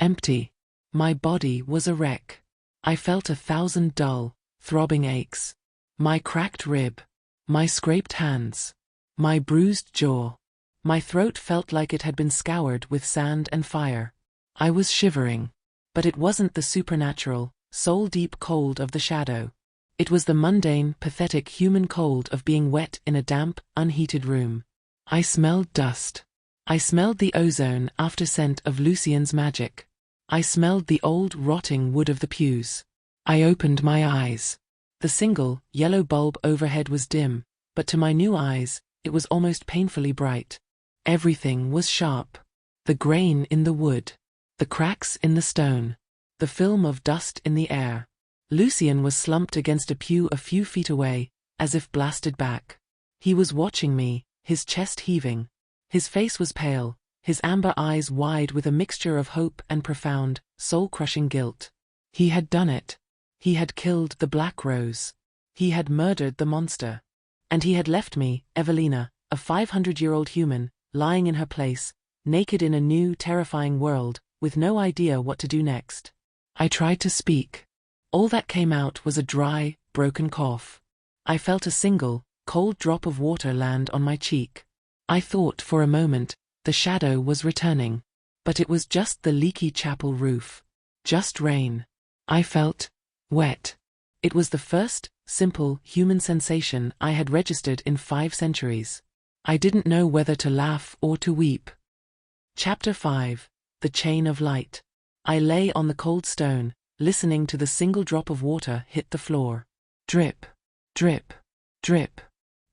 empty. My body was a wreck. I felt 1,000 dull, throbbing aches. My cracked rib. My scraped hands. My bruised jaw. My throat felt like it had been scoured with sand and fire. I was shivering. But it wasn't the supernatural, soul-deep cold of the shadow. It was the mundane, pathetic human cold of being wet in a damp, unheated room. I smelled dust. I smelled the ozone after-scent of Lucien's magic. I smelled the old, rotting wood of the pews. I opened my eyes. The single, yellow bulb overhead was dim, but to my new eyes, it was almost painfully bright. Everything was sharp. The grain in the wood. The cracks in the stone. The film of dust in the air. Lucien was slumped against a pew a few feet away, as if blasted back. He was watching me, his chest heaving. His face was pale, his amber eyes wide with a mixture of hope and profound, soul-crushing guilt. He had done it. He had killed the Black Rose. He had murdered the monster. And he had left me, Evelina, a 500-year-old human, lying in her place, naked in a new, terrifying world, with no idea what to do next. I tried to speak. All that came out was a dry, broken cough. I felt a single, cold drop of water land on my cheek. I thought for a moment the shadow was returning. But it was just the leaky chapel roof. Just rain. I felt wet. It was the first, simple, human sensation I had registered in 5 centuries. I didn't know whether to laugh or to weep. Chapter 5. The Chain of Light. I lay on the cold stone, listening to the single drop of water hit the floor. Drip, drip, drip.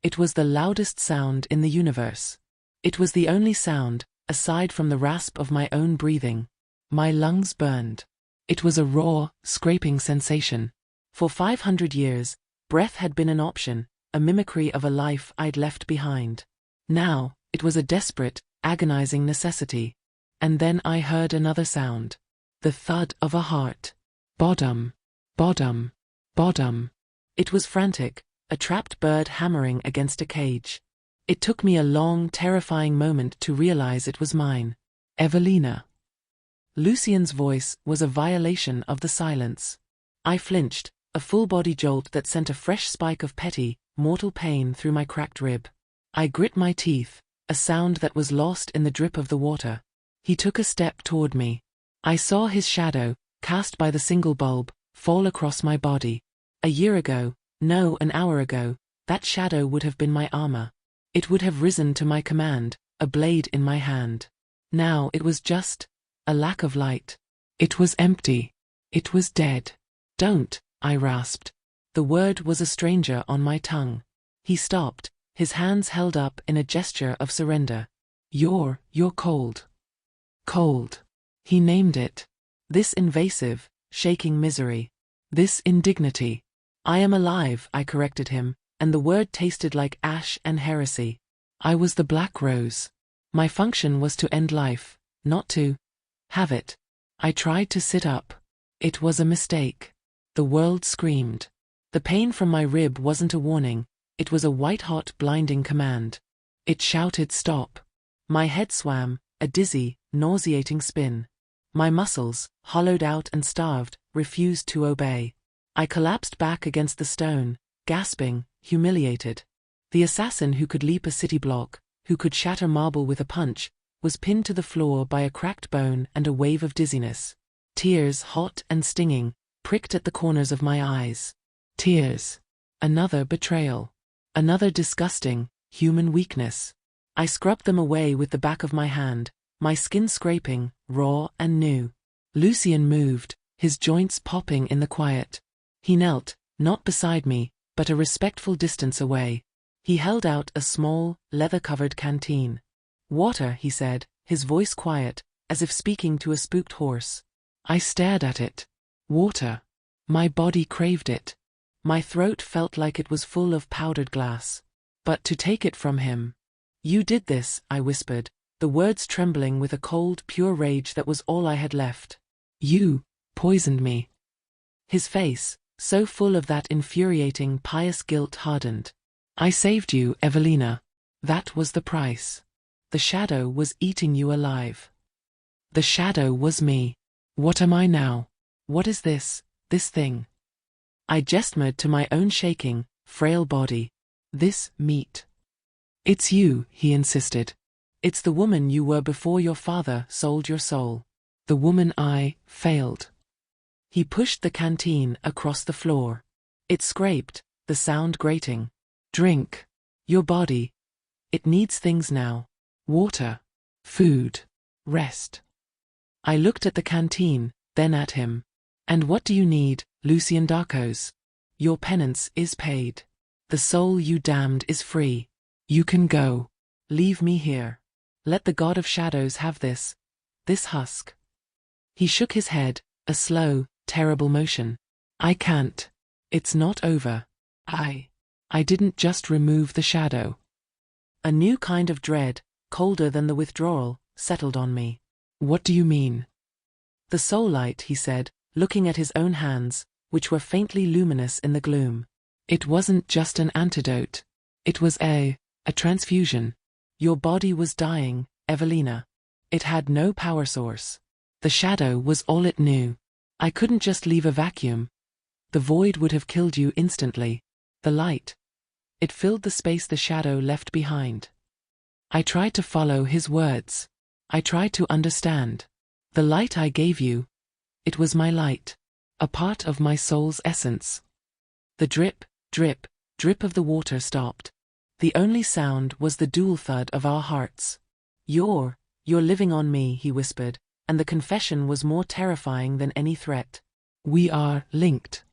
It was the loudest sound in the universe. It was the only sound, aside from the rasp of my own breathing. My lungs burned. It was a raw, scraping sensation. For 500 years, breath had been an option, a mimicry of a life I'd left behind. Now, it was a desperate, agonizing necessity. And then I heard another sound. The thud of a heart. Bottom, bottom, bottom. It was frantic, a trapped bird hammering against a cage. It took me a long, terrifying moment to realize it was mine. Evelina. Lucien's voice was a violation of the silence. I flinched, a full-body jolt that sent a fresh spike of petty, mortal pain through my cracked rib. I grit my teeth, a sound that was lost in the drip of the water. He took a step toward me. I saw his shadow, cast by the single bulb, fall across my body. A year ago, no, an hour ago, that shadow would have been my armor. It would have risen to my command, a blade in my hand. Now it was just a lack of light. It was empty. It was dead. Don't, I rasped. The word was a stranger on my tongue. He stopped, his hands held up in a gesture of surrender. You're cold. Cold. He named it. This invasive, shaking misery. This indignity. I am alive, I corrected him, and the word tasted like ash and heresy. I was the Black Rose. My function was to end life, not to have it. I tried to sit up. It was a mistake. The world screamed. The pain from my rib wasn't a warning, it was a white-hot, blinding command. It shouted stop. My head swam, a dizzy, nauseating spin. My muscles, hollowed out and starved, refused to obey. I collapsed back against the stone, gasping, humiliated. The assassin who could leap a city block, who could shatter marble with a punch, was pinned to the floor by a cracked bone and a wave of dizziness. Tears, hot and stinging, pricked at the corners of my eyes. Tears. Another betrayal. Another disgusting, human weakness. I scrubbed them away with the back of my hand, my skin scraping, raw and new. Lucien moved, his joints popping in the quiet. He knelt, not beside me, but a respectful distance away. He held out a small, leather-covered canteen. "Water," he said, his voice quiet, as if speaking to a spooked horse. I stared at it. Water. My body craved it. My throat felt like it was full of powdered glass. But to take it from him. "You did this," I whispered, the words trembling with a cold, pure rage that was all I had left. "You poisoned me." His face, so full of that infuriating, pious guilt, hardened. "I saved you, Evelina. That was the price. The shadow was eating you alive. The shadow was me. What am I now? What is this thing?" I gestured to my own shaking, frail body. "This meat." "It's you," he insisted. "It's the woman you were before your father sold your soul. The woman I failed." He pushed the canteen across the floor. It scraped, the sound grating. "Drink. Your body. It needs things now. Water. Food. Rest." I looked at the canteen, then at him. "And what do you need, Lucien Darkos? Your penance is paid. The soul you damned is free. You can go. Leave me here. Let the God of Shadows have this husk." He shook his head, a slow, terrible motion. "I can't. It's not over. I didn't just remove the shadow." A new kind of dread, colder than the withdrawal, settled on me. "What do you mean?" "The soul light," he said, looking at his own hands, which were faintly luminous in the gloom. "It wasn't just an antidote. It was a transfusion. Your body was dying, Evelina. It had no power source. The shadow was all it knew. I couldn't just leave a vacuum. The void would have killed you instantly. The light. It filled the space the shadow left behind." I tried to follow his words. I tried to understand. "The light I gave you. It was my light. A part of my soul's essence." The drip, drip, drip of the water stopped. The only sound was the dual thud of our hearts. You're living on me," he whispered, and the confession was more terrifying than any threat. "We are linked."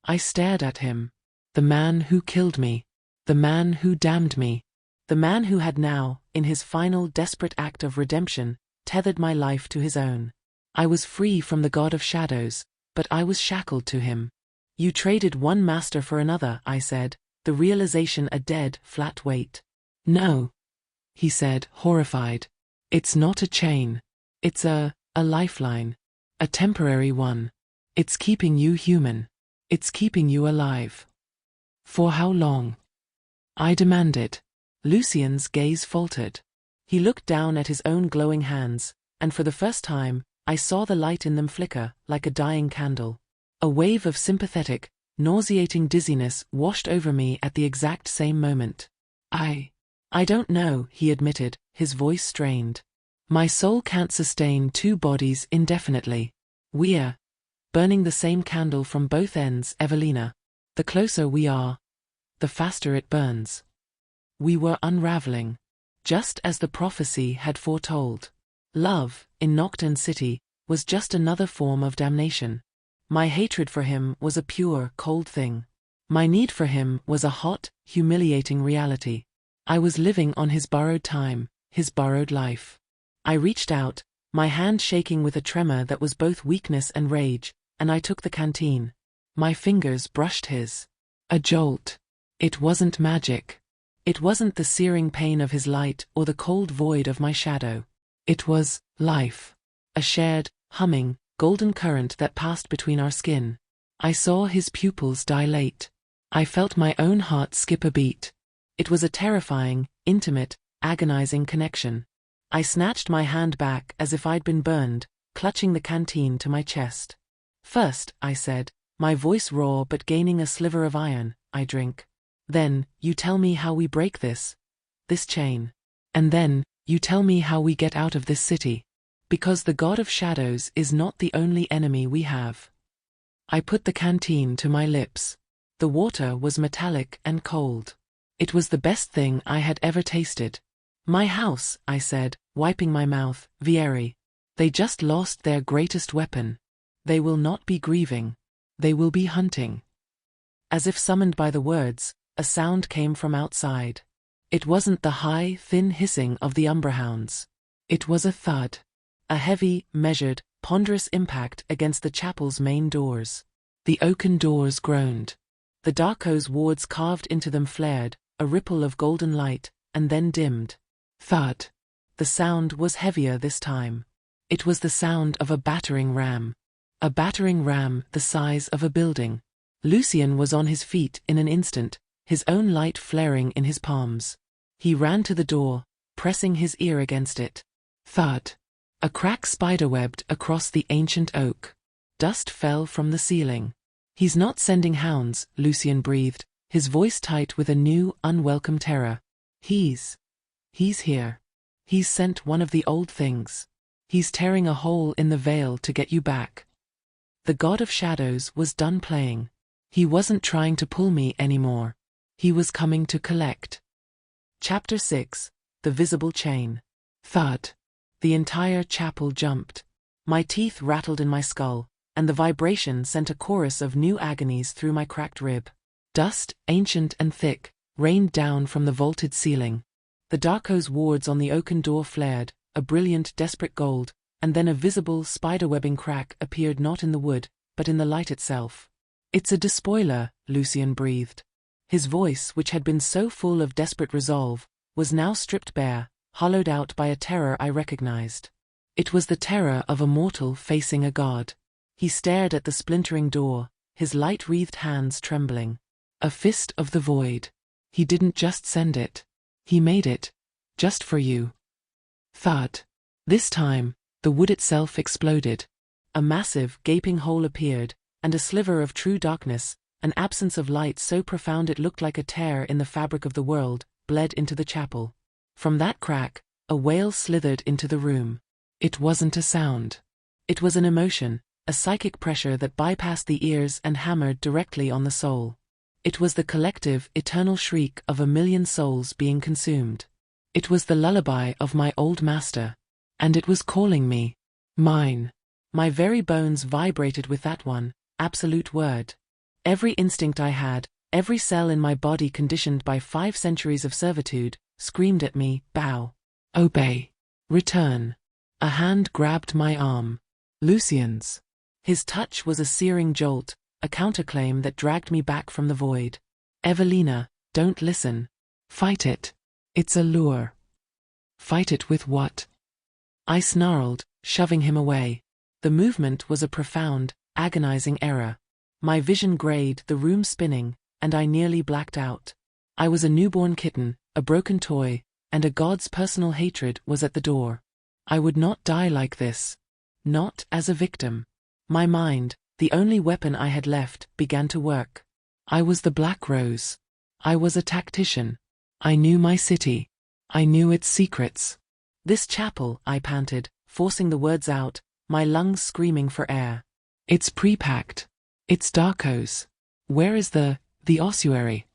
I stared at him. The man who killed me. The man who damned me. The man who had now, in his final desperate act of redemption, tethered my life to his own. I was free from the God of Shadows, but I was shackled to him. "You traded one master for another," I said, the realization a dead, flat weight. "No," he said, horrified. "It's not a chain. It's a lifeline. A temporary one. It's keeping you human. It's keeping you alive." "For how long?" I demanded. Lucien's gaze faltered. He looked down at his own glowing hands, and for the first time, I saw the light in them flicker, like a dying candle. A wave of sympathetic, nauseating dizziness washed over me at the exact same moment. I don't know," he admitted, his voice strained. "My soul can't sustain two bodies indefinitely. We're burning the same candle from both ends, Evelina. The closer we are, the faster it burns." We were unraveling. Just as the prophecy had foretold. Love, in Nocturne City, was just another form of damnation. My hatred for him was a pure, cold thing. My need for him was a hot, humiliating reality. I was living on his borrowed time, his borrowed life. I reached out, my hand shaking with a tremor that was both weakness and rage, and I took the canteen. My fingers brushed his. A jolt. It wasn't magic. It wasn't the searing pain of his light or the cold void of my shadow. It was life. A shared, humming, golden current that passed between our skin. I saw his pupils dilate. I felt my own heart skip a beat. It was a terrifying, intimate, agonizing connection. I snatched my hand back as if I'd been burned, clutching the canteen to my chest. "First," I said, my voice raw but gaining a sliver of iron, "I drink. Then, you tell me how we break this chain. And then, you tell me how we get out of this city. Because the God of Shadows is not the only enemy we have." I put the canteen to my lips. The water was metallic and cold. It was the best thing I had ever tasted. My house, I said, wiping my mouth, Vieri. They just lost their greatest weapon. They will not be grieving. They will be hunting. As if summoned by the words, a sound came from outside. It wasn't the high, thin hissing of the umberhounds. It was a thud. A heavy, measured, ponderous impact against the chapel's main doors. The oaken doors groaned. The Darko's wards carved into them flared, a ripple of golden light, and then dimmed. Thud. The sound was heavier this time. It was the sound of a battering ram. A battering ram the size of a building. Lucien was on his feet in an instant, his own light flaring in his palms. He ran to the door, pressing his ear against it. Thud. A crack spiderwebbed across the ancient oak. Dust fell from the ceiling. He's not sending hounds, Lucien breathed, his voice tight with a new, unwelcome terror. He's here. He's sent one of the old things. He's tearing a hole in the veil to get you back. The god of shadows was done playing. He wasn't trying to pull me anymore. He was coming to collect. Chapter 6. The Visible Chain. Thud. The entire chapel jumped. My teeth rattled in my skull, and the vibration sent a chorus of new agonies through my cracked rib. Dust, ancient and thick, rained down from the vaulted ceiling. The Darko's wards on the oaken door flared, a brilliant, desperate gold, and then a visible, spiderwebbing crack appeared not in the wood, but in the light itself. It's a despoiler, Lucien breathed. His voice, which had been so full of desperate resolve, was now stripped bare, hollowed out by a terror I recognized. It was the terror of a mortal facing a god. He stared at the splintering door, his light-wreathed hands trembling. A fist of the void. He didn't just send it. He made it. Just for you. Thud. This time, the wood itself exploded. A massive, gaping hole appeared, and a sliver of true darkness, an absence of light so profound it looked like a tear in the fabric of the world, bled into the chapel. From that crack, a wail slithered into the room. It wasn't a sound. It was an emotion, a psychic pressure that bypassed the ears and hammered directly on the soul. It was the collective, eternal shriek of 1,000,000 souls being consumed. It was the lullaby of my old master. And it was calling me. Mine. My very bones vibrated with that one, absolute word. Every instinct I had, every cell in my body conditioned by 5 centuries of servitude, screamed at me, bow. Obey. Return. A hand grabbed my arm. Lucien's. His touch was a searing jolt, a counterclaim that dragged me back from the void. Evelina, don't listen. Fight it. It's a lure. Fight it with what? I snarled, shoving him away. The movement was a profound, agonizing error. My vision grayed, the room spinning, and I nearly blacked out. I was a newborn kitten, a broken toy, and a god's personal hatred was at the door. I would not die like this. Not as a victim. My mind, the only weapon I had left, began to work. I was the Black Rose. I was a tactician. I knew my city. I knew its secrets. This chapel, I panted, forcing the words out, my lungs screaming for air. It's pre-packed. It's Darko's. Where is the ossuary?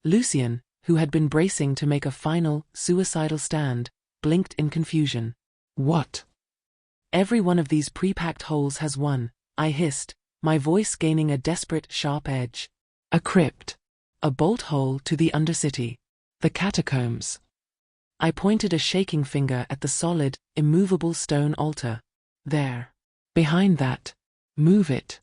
Lucien, who had been bracing to make a final, suicidal stand, blinked in confusion. What? Every one of these pre-packed holes has one, I hissed, my voice gaining a desperate, sharp edge. A crypt. A bolt hole to the Undercity. The catacombs. I pointed a shaking finger at the solid, immovable stone altar. There. Behind that. Move it.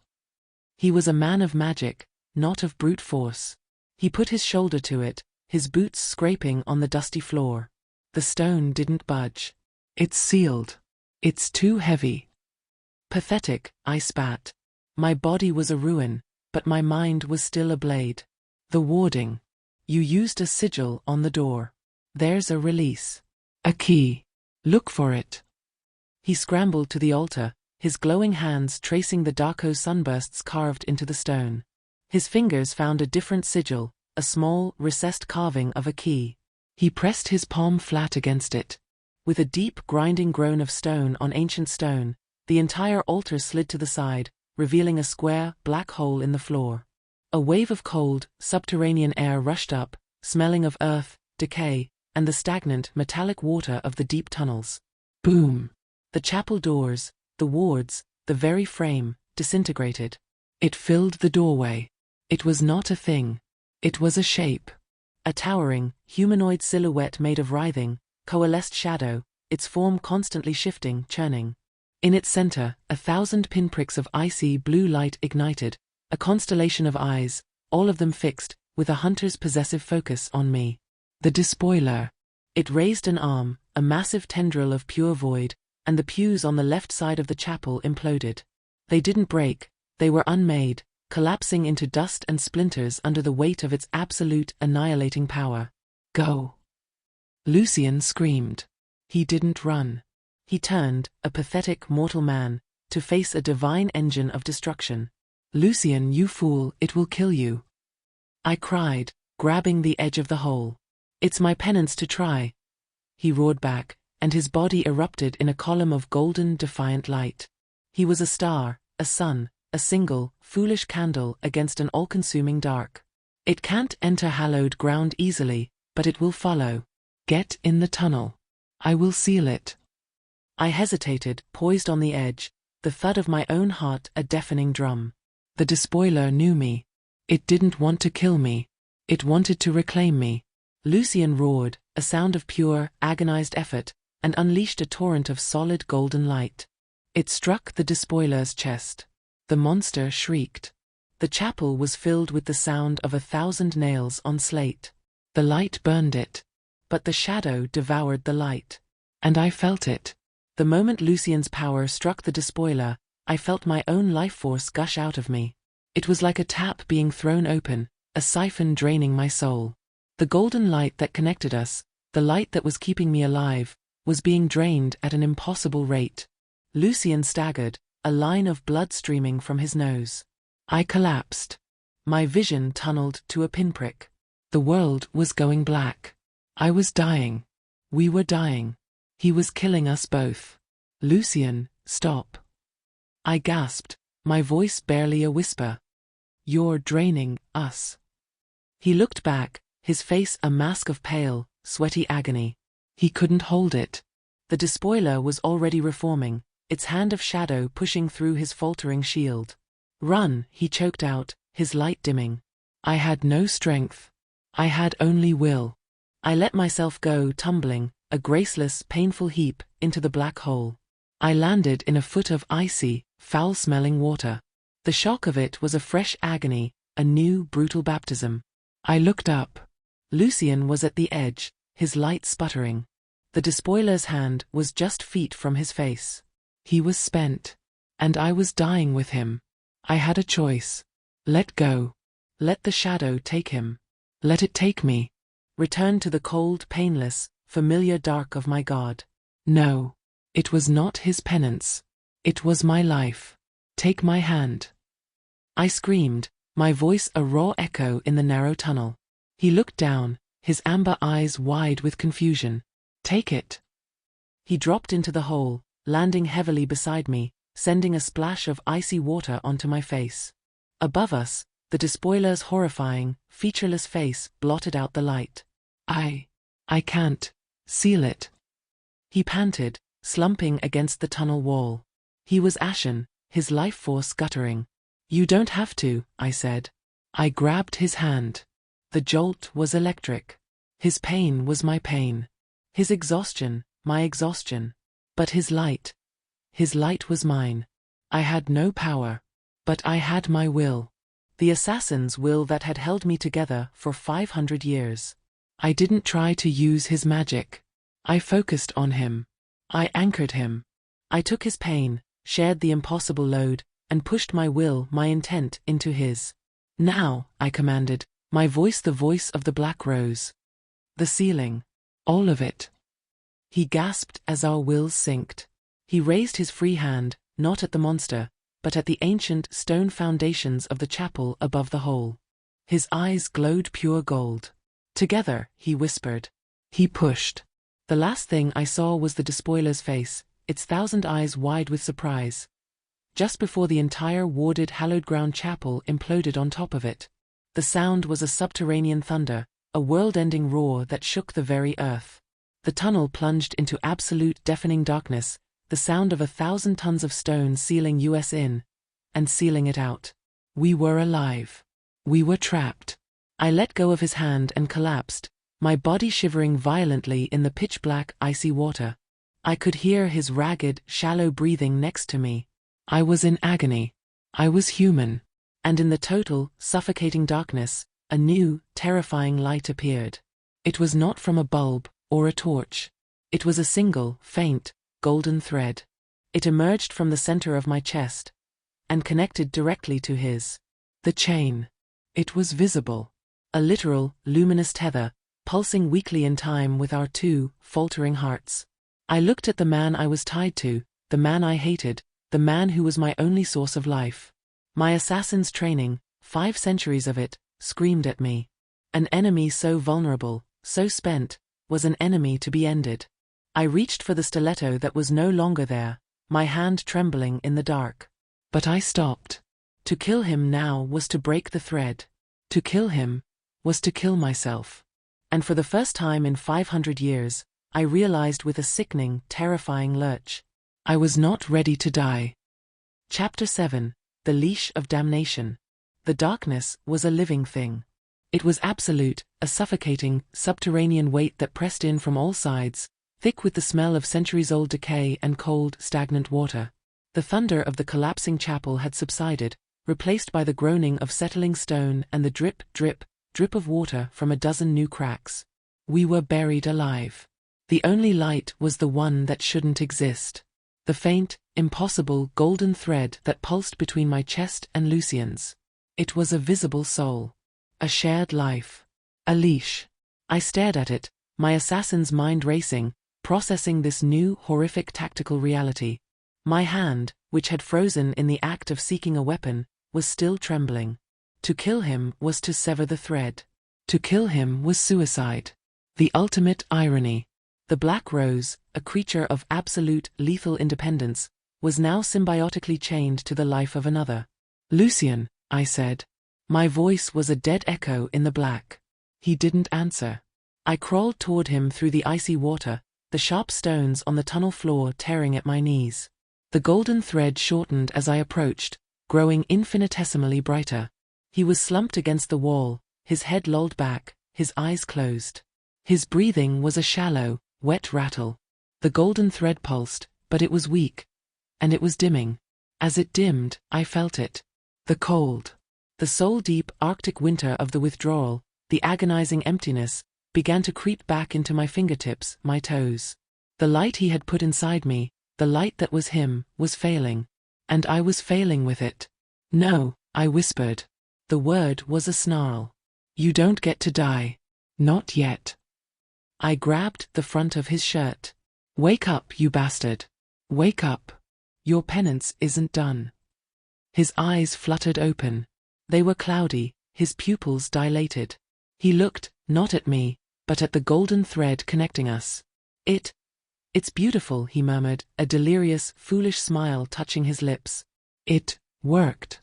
He was a man of magic, not of brute force. He put his shoulder to it, his boots scraping on the dusty floor. The stone didn't budge. It's sealed. It's too heavy. Pathetic, I spat. My body was a ruin, but my mind was still a blade. The warding. You used a sigil on the door. There's a release. A key. Look for it. He scrambled to the altar, his glowing hands tracing the Darko sunbursts carved into the stone. His fingers found a different sigil, a small, recessed carving of a key. He pressed his palm flat against it. With a deep, grinding groan of stone on ancient stone, the entire altar slid to the side, revealing a square, black hole in the floor. A wave of cold, subterranean air rushed up, smelling of earth, decay, and the stagnant, metallic water of the deep tunnels. Boom! The chapel doors, the wards, the very frame, disintegrated. It filled the doorway. It was not a thing. It was a shape. A towering, humanoid silhouette made of writhing, coalesced shadow, its form constantly shifting, churning. In its center, 1,000 pinpricks of icy blue light ignited, a constellation of eyes, all of them fixed, with a hunter's possessive focus on me. The despoiler. It raised an arm, a massive tendril of pure void, and the pews on the left side of the chapel imploded. They didn't break, they were unmade, collapsing into dust and splinters under the weight of its absolute, annihilating power. Go! Lucien screamed. He didn't run. He turned, a pathetic mortal man, to face a divine engine of destruction. Lucien, you fool, it will kill you. I cried, grabbing the edge of the hole. It's my penance to try. He roared back, and his body erupted in a column of golden, defiant light. He was a star, a sun, a single, foolish candle against an all-consuming dark. It can't enter hallowed ground easily, but it will follow. Get in the tunnel. I will seal it. I hesitated, poised on the edge, the thud of my own heart a deafening drum. The despoiler knew me. It didn't want to kill me. It wanted to reclaim me. Lucien roared, a sound of pure, agonized effort, and unleashed a torrent of solid golden light. It struck the despoiler's chest. The monster shrieked. The chapel was filled with the sound of 1,000 nails on slate. The light burned it. But the shadow devoured the light. And I felt it. The moment Lucien's power struck the despoiler, I felt my own life force gush out of me. It was like a tap being thrown open, a siphon draining my soul. The golden light that connected us, the light that was keeping me alive, was being drained at an impossible rate. Lucien staggered, a line of blood streaming from his nose. I collapsed. My vision tunneled to a pinprick. The world was going black. I was dying. We were dying. He was killing us both. Lucien, stop. I gasped, my voice barely a whisper. You're draining us. He looked back, his face a mask of pale, sweaty agony. He couldn't hold it. The despoiler was already reforming, its hand of shadow pushing through his faltering shield. Run, he choked out, his light dimming. I had no strength. I had only will. I let myself go tumbling, a graceless, painful heap, into the black hole. I landed in a foot of icy, foul-smelling water. The shock of it was a fresh agony, a new, brutal baptism. I looked up. Lucien was at the edge, his light sputtering. The despoiler's hand was just feet from his face. He was spent. And I was dying with him. I had a choice. Let go. Let the shadow take him. Let it take me. Return to the cold, painless, familiar dark of my God. No. It was not his penance. It was my life. Take my hand. I screamed, my voice a raw echo in the narrow tunnel. He looked down, his amber eyes wide with confusion. Take it. He dropped into the hole, landing heavily beside me, sending a splash of icy water onto my face. Above us, the despoiler's horrifying, featureless face blotted out the light. I can't. Seal it. He panted, slumping against the tunnel wall. He was ashen, his life force guttering. You don't have to, I said. I grabbed his hand. The jolt was electric. His pain was my pain. His exhaustion, my exhaustion. But his light was mine. I had no power. But I had my will. The assassin's will that had held me together for 500 years. I didn't try to use his magic. I focused on him. I anchored him. I took his pain, shared the impossible load, and pushed my will, my intent, into his. Now, I commanded, my voice the voice of the black rose. The ceiling. All of it. He gasped as our wills synced. He raised his free hand, not at the monster, but at the ancient stone foundations of the chapel above the hole. His eyes glowed pure gold. Together, he whispered. He pushed. The last thing I saw was the despoiler's face, its 1,000 eyes wide with surprise. Just before the entire warded hallowed ground chapel imploded on top of it. The sound was a subterranean thunder, a world-ending roar that shook the very earth. The tunnel plunged into absolute deafening darkness, the sound of 1,000 tons of stone sealing us in, and sealing it out. We were alive. We were trapped. I let go of his hand and collapsed, my body shivering violently in the pitch-black, icy water. I could hear his ragged, shallow breathing next to me. I was in agony. I was human. And in the total, suffocating darkness, a new, terrifying light appeared. It was not from a bulb or a torch. It was a single, faint, golden thread. It emerged from the center of my chest and connected directly to his. The chain. It was visible. A literal, luminous tether, pulsing weakly in time with our two faltering hearts. I looked at the man I was tied to, the man I hated, the man who was my only source of life. My assassin's training, 5 centuries of it, screamed at me. An enemy so vulnerable, so spent, was an enemy to be ended. I reached for the stiletto that was no longer there, my hand trembling in the dark. But I stopped. To kill him now was to break the thread. To kill him was to kill myself. And for the first time in 500 years, I realized with a sickening, terrifying lurch. I was not ready to die. Chapter 7. The Leash of Damnation. The darkness was a living thing. It was absolute, a suffocating, subterranean weight that pressed in from all sides, thick with the smell of centuries-old decay and cold, stagnant water. The thunder of the collapsing chapel had subsided, replaced by the groaning of settling stone and the drip, drip, drip of water from a dozen new cracks. We were buried alive. The only light was the one that shouldn't exist. The faint, impossible golden thread that pulsed between my chest and Lucien's. It was a visible soul. A shared life. A leash. I stared at it, my assassin's mind racing, processing this new, horrific tactical reality. My hand, which had frozen in the act of seeking a weapon, was still trembling. To kill him was to sever the thread. To kill him was suicide. The ultimate irony. The Black Rose, a creature of absolute, lethal independence, was now symbiotically chained to the life of another. "Lucien," I said. My voice was a dead echo in the black. He didn't answer. I crawled toward him through the icy water, the sharp stones on the tunnel floor tearing at my knees. The golden thread shortened as I approached, growing infinitesimally brighter. He was slumped against the wall, his head lolled back, his eyes closed. His breathing was a shallow, wet rattle. The golden thread pulsed, but it was weak. And it was dimming. As it dimmed, I felt it. The cold. The soul-deep Arctic winter of the withdrawal, the agonizing emptiness, began to creep back into my fingertips, my toes. The light he had put inside me, the light that was him, was failing. And I was failing with it. "No," I whispered. The word was a snarl. "You don't get to die. Not yet." I grabbed the front of his shirt. "Wake up, you bastard. Wake up. Your penance isn't done." His eyes fluttered open. They were cloudy, his pupils dilated. He looked, not at me, but at the golden thread connecting us. It's beautiful," he murmured, a delirious, foolish smile touching his lips. "It worked."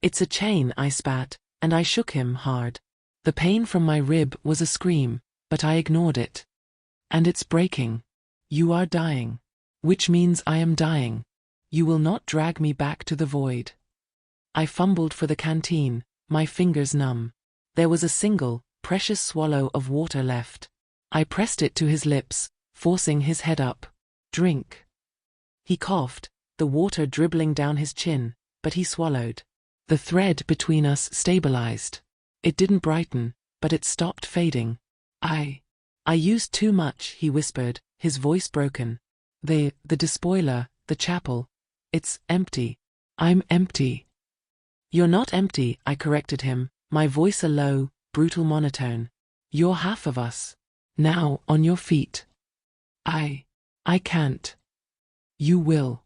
"It's a chain," I spat, and I shook him hard. The pain from my rib was a scream, but I ignored it. "And it's breaking. You are dying. Which means I am dying. You will not drag me back to the void." I fumbled for the canteen, my fingers numb. There was a single, precious swallow of water left. I pressed it to his lips, forcing his head up. "Drink." He coughed, the water dribbling down his chin, but he swallowed. The thread between us stabilized. It didn't brighten, but it stopped fading. I used too much," he whispered, his voice broken. The despoiler, the chapel. It's empty. I'm empty." "You're not empty," I corrected him, my voice a low, brutal monotone. "You're half of us. Now, on your feet." I can't." "You will."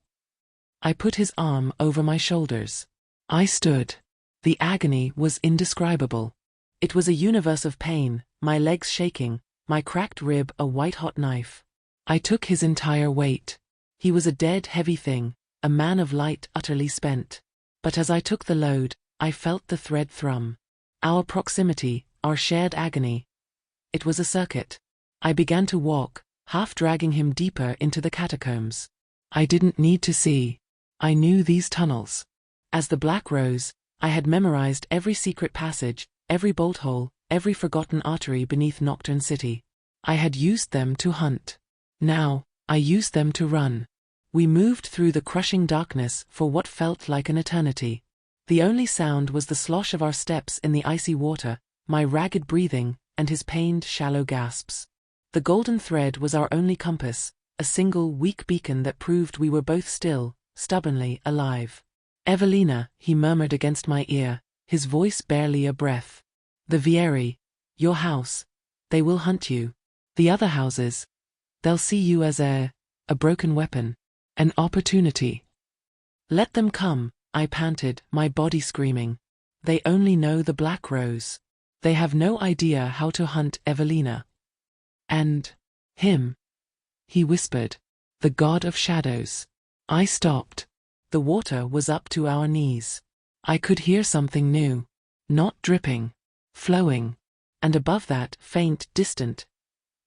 I put his arm over my shoulders. I stood. The agony was indescribable. It was a universe of pain, my legs shaking, my cracked rib a white-hot knife. I took his entire weight. He was a dead, heavy thing, a man of light utterly spent. But as I took the load, I felt the thread thrum. Our proximity, our shared agony, It was a circuit. I began to walk, half dragging him deeper into the catacombs. I didn't need to see. I knew these tunnels. As the black rose, I had memorized every secret passage, every bolt hole, every forgotten artery beneath Nocturne City. I had used them to hunt. Now, I used them to run. We moved through the crushing darkness for what felt like an eternity. The only sound was the slosh of our steps in the icy water, my ragged breathing, and his pained, shallow gasps. The golden thread was our only compass, a single, weak beacon that proved we were both still, stubbornly alive. "Evelina," he murmured against my ear, his voice barely a breath. "The Vieri, your house, they will hunt you. The other houses, they'll see you as a broken weapon. An opportunity. Let them come," I panted, my body screaming. "They only know the black rose. They have no idea how to hunt Evelina. And him," he whispered, "the god of shadows." I stopped. The water was up to our knees. I could hear something new. Not dripping. Flowing. And above that, faint, distant.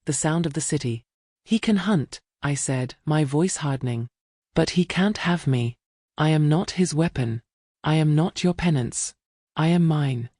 The sound of the city. "He can hunt," I said, my voice hardening. "But he can't have me. I am not his weapon. I am not your penance. I am mine."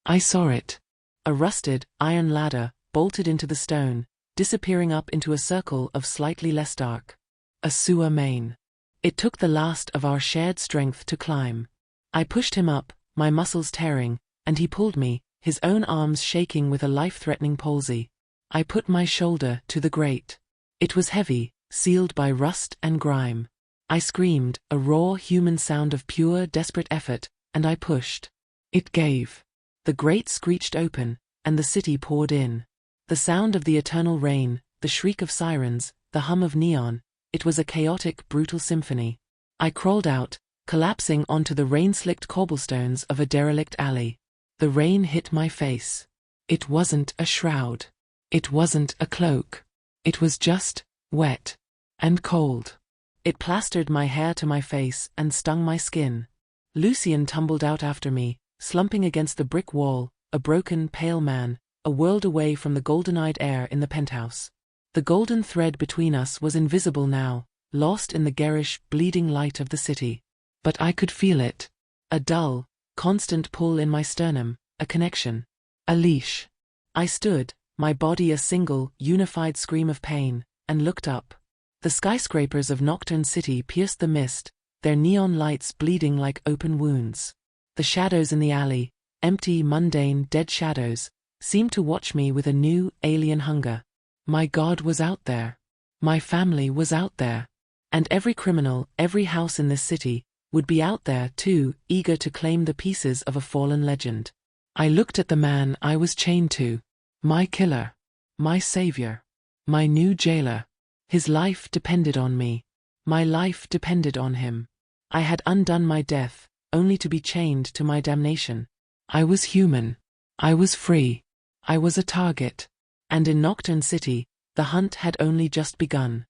I saw it. A rusted, iron ladder, bolted into the stone, disappearing up into a circle of slightly less dark. A sewer main. It took the last of our shared strength to climb. I pushed him up, my muscles tearing, and he pulled me, his own arms shaking with a life-threatening palsy. I put my shoulder to the grate. It was heavy, sealed by rust and grime. I screamed, a raw human sound of pure, desperate effort, and I pushed. It gave. The grate screeched open, and the city poured in. The sound of the eternal rain, the shriek of sirens, the hum of neon, it was a chaotic, brutal symphony. I crawled out, collapsing onto the rain-slicked cobblestones of a derelict alley. The rain hit my face. It wasn't a shroud. It wasn't a cloak. It was just wet and cold. It plastered my hair to my face and stung my skin. Lucien tumbled out after me, slumping against the brick wall, a broken, pale man, a world away from the golden-eyed heir in the penthouse. The golden thread between us was invisible now, lost in the garish, bleeding light of the city. But I could feel it. A dull, constant pull in my sternum, a connection. A leash. I stood, my body a single, unified scream of pain, and looked up. The skyscrapers of Nocturne City pierced the mist, their neon lights bleeding like open wounds. The shadows in the alley, empty, mundane, dead shadows, seemed to watch me with a new, alien hunger. My God was out there. My family was out there. And every criminal, every house in this city, would be out there too, eager to claim the pieces of a fallen legend. I looked at the man I was chained to. My killer. My savior. My new jailer. His life depended on me. My life depended on him. I had undone my death, only to be chained to my damnation. I was human. I was free. I was a target. And in Nocturne City, the hunt had only just begun.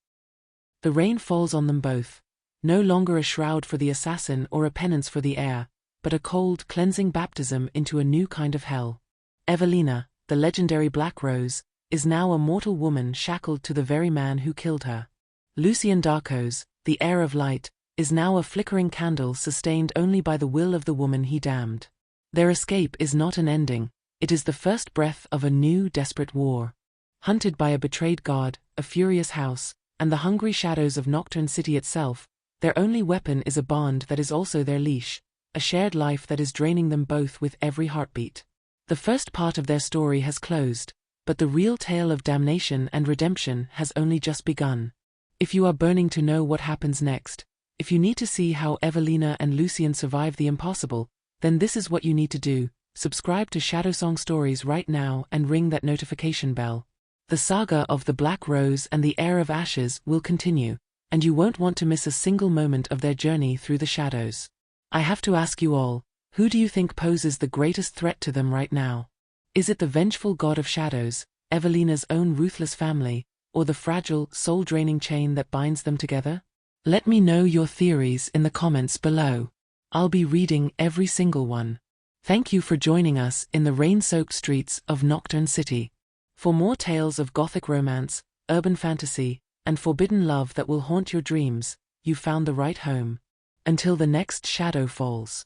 The rain falls on them both, no longer a shroud for the assassin or a penance for the heir, but a cold, cleansing baptism into a new kind of hell. Evelina, the legendary Black Rose, is now a mortal woman shackled to the very man who killed her. Lucien Darkos, the heir of light, is now a flickering candle sustained only by the will of the woman he damned. Their escape is not an ending, it is the first breath of a new, desperate war. Hunted by a betrayed god, a furious house, and the hungry shadows of Nocturne City itself, their only weapon is a bond that is also their leash, a shared life that is draining them both with every heartbeat. The first part of their story has closed, but the real tale of damnation and redemption has only just begun. If you are burning to know what happens next, if you need to see how Evelina and Lucien survive the impossible, then this is what you need to do: subscribe to Shadowsong Stories right now and ring that notification bell. The saga of the Black Rose and the Heir of Ashes will continue, and you won't want to miss a single moment of their journey through the shadows. I have to ask you all, who do you think poses the greatest threat to them right now? Is it the vengeful god of shadows, Evelina's own ruthless family, or the fragile, soul-draining chain that binds them together? Let me know your theories in the comments below. I'll be reading every single one. Thank you for joining us in the rain-soaked streets of Nocturne City. For more tales of gothic romance, urban fantasy, and forbidden love that will haunt your dreams, you found the right home. Until the next shadow falls.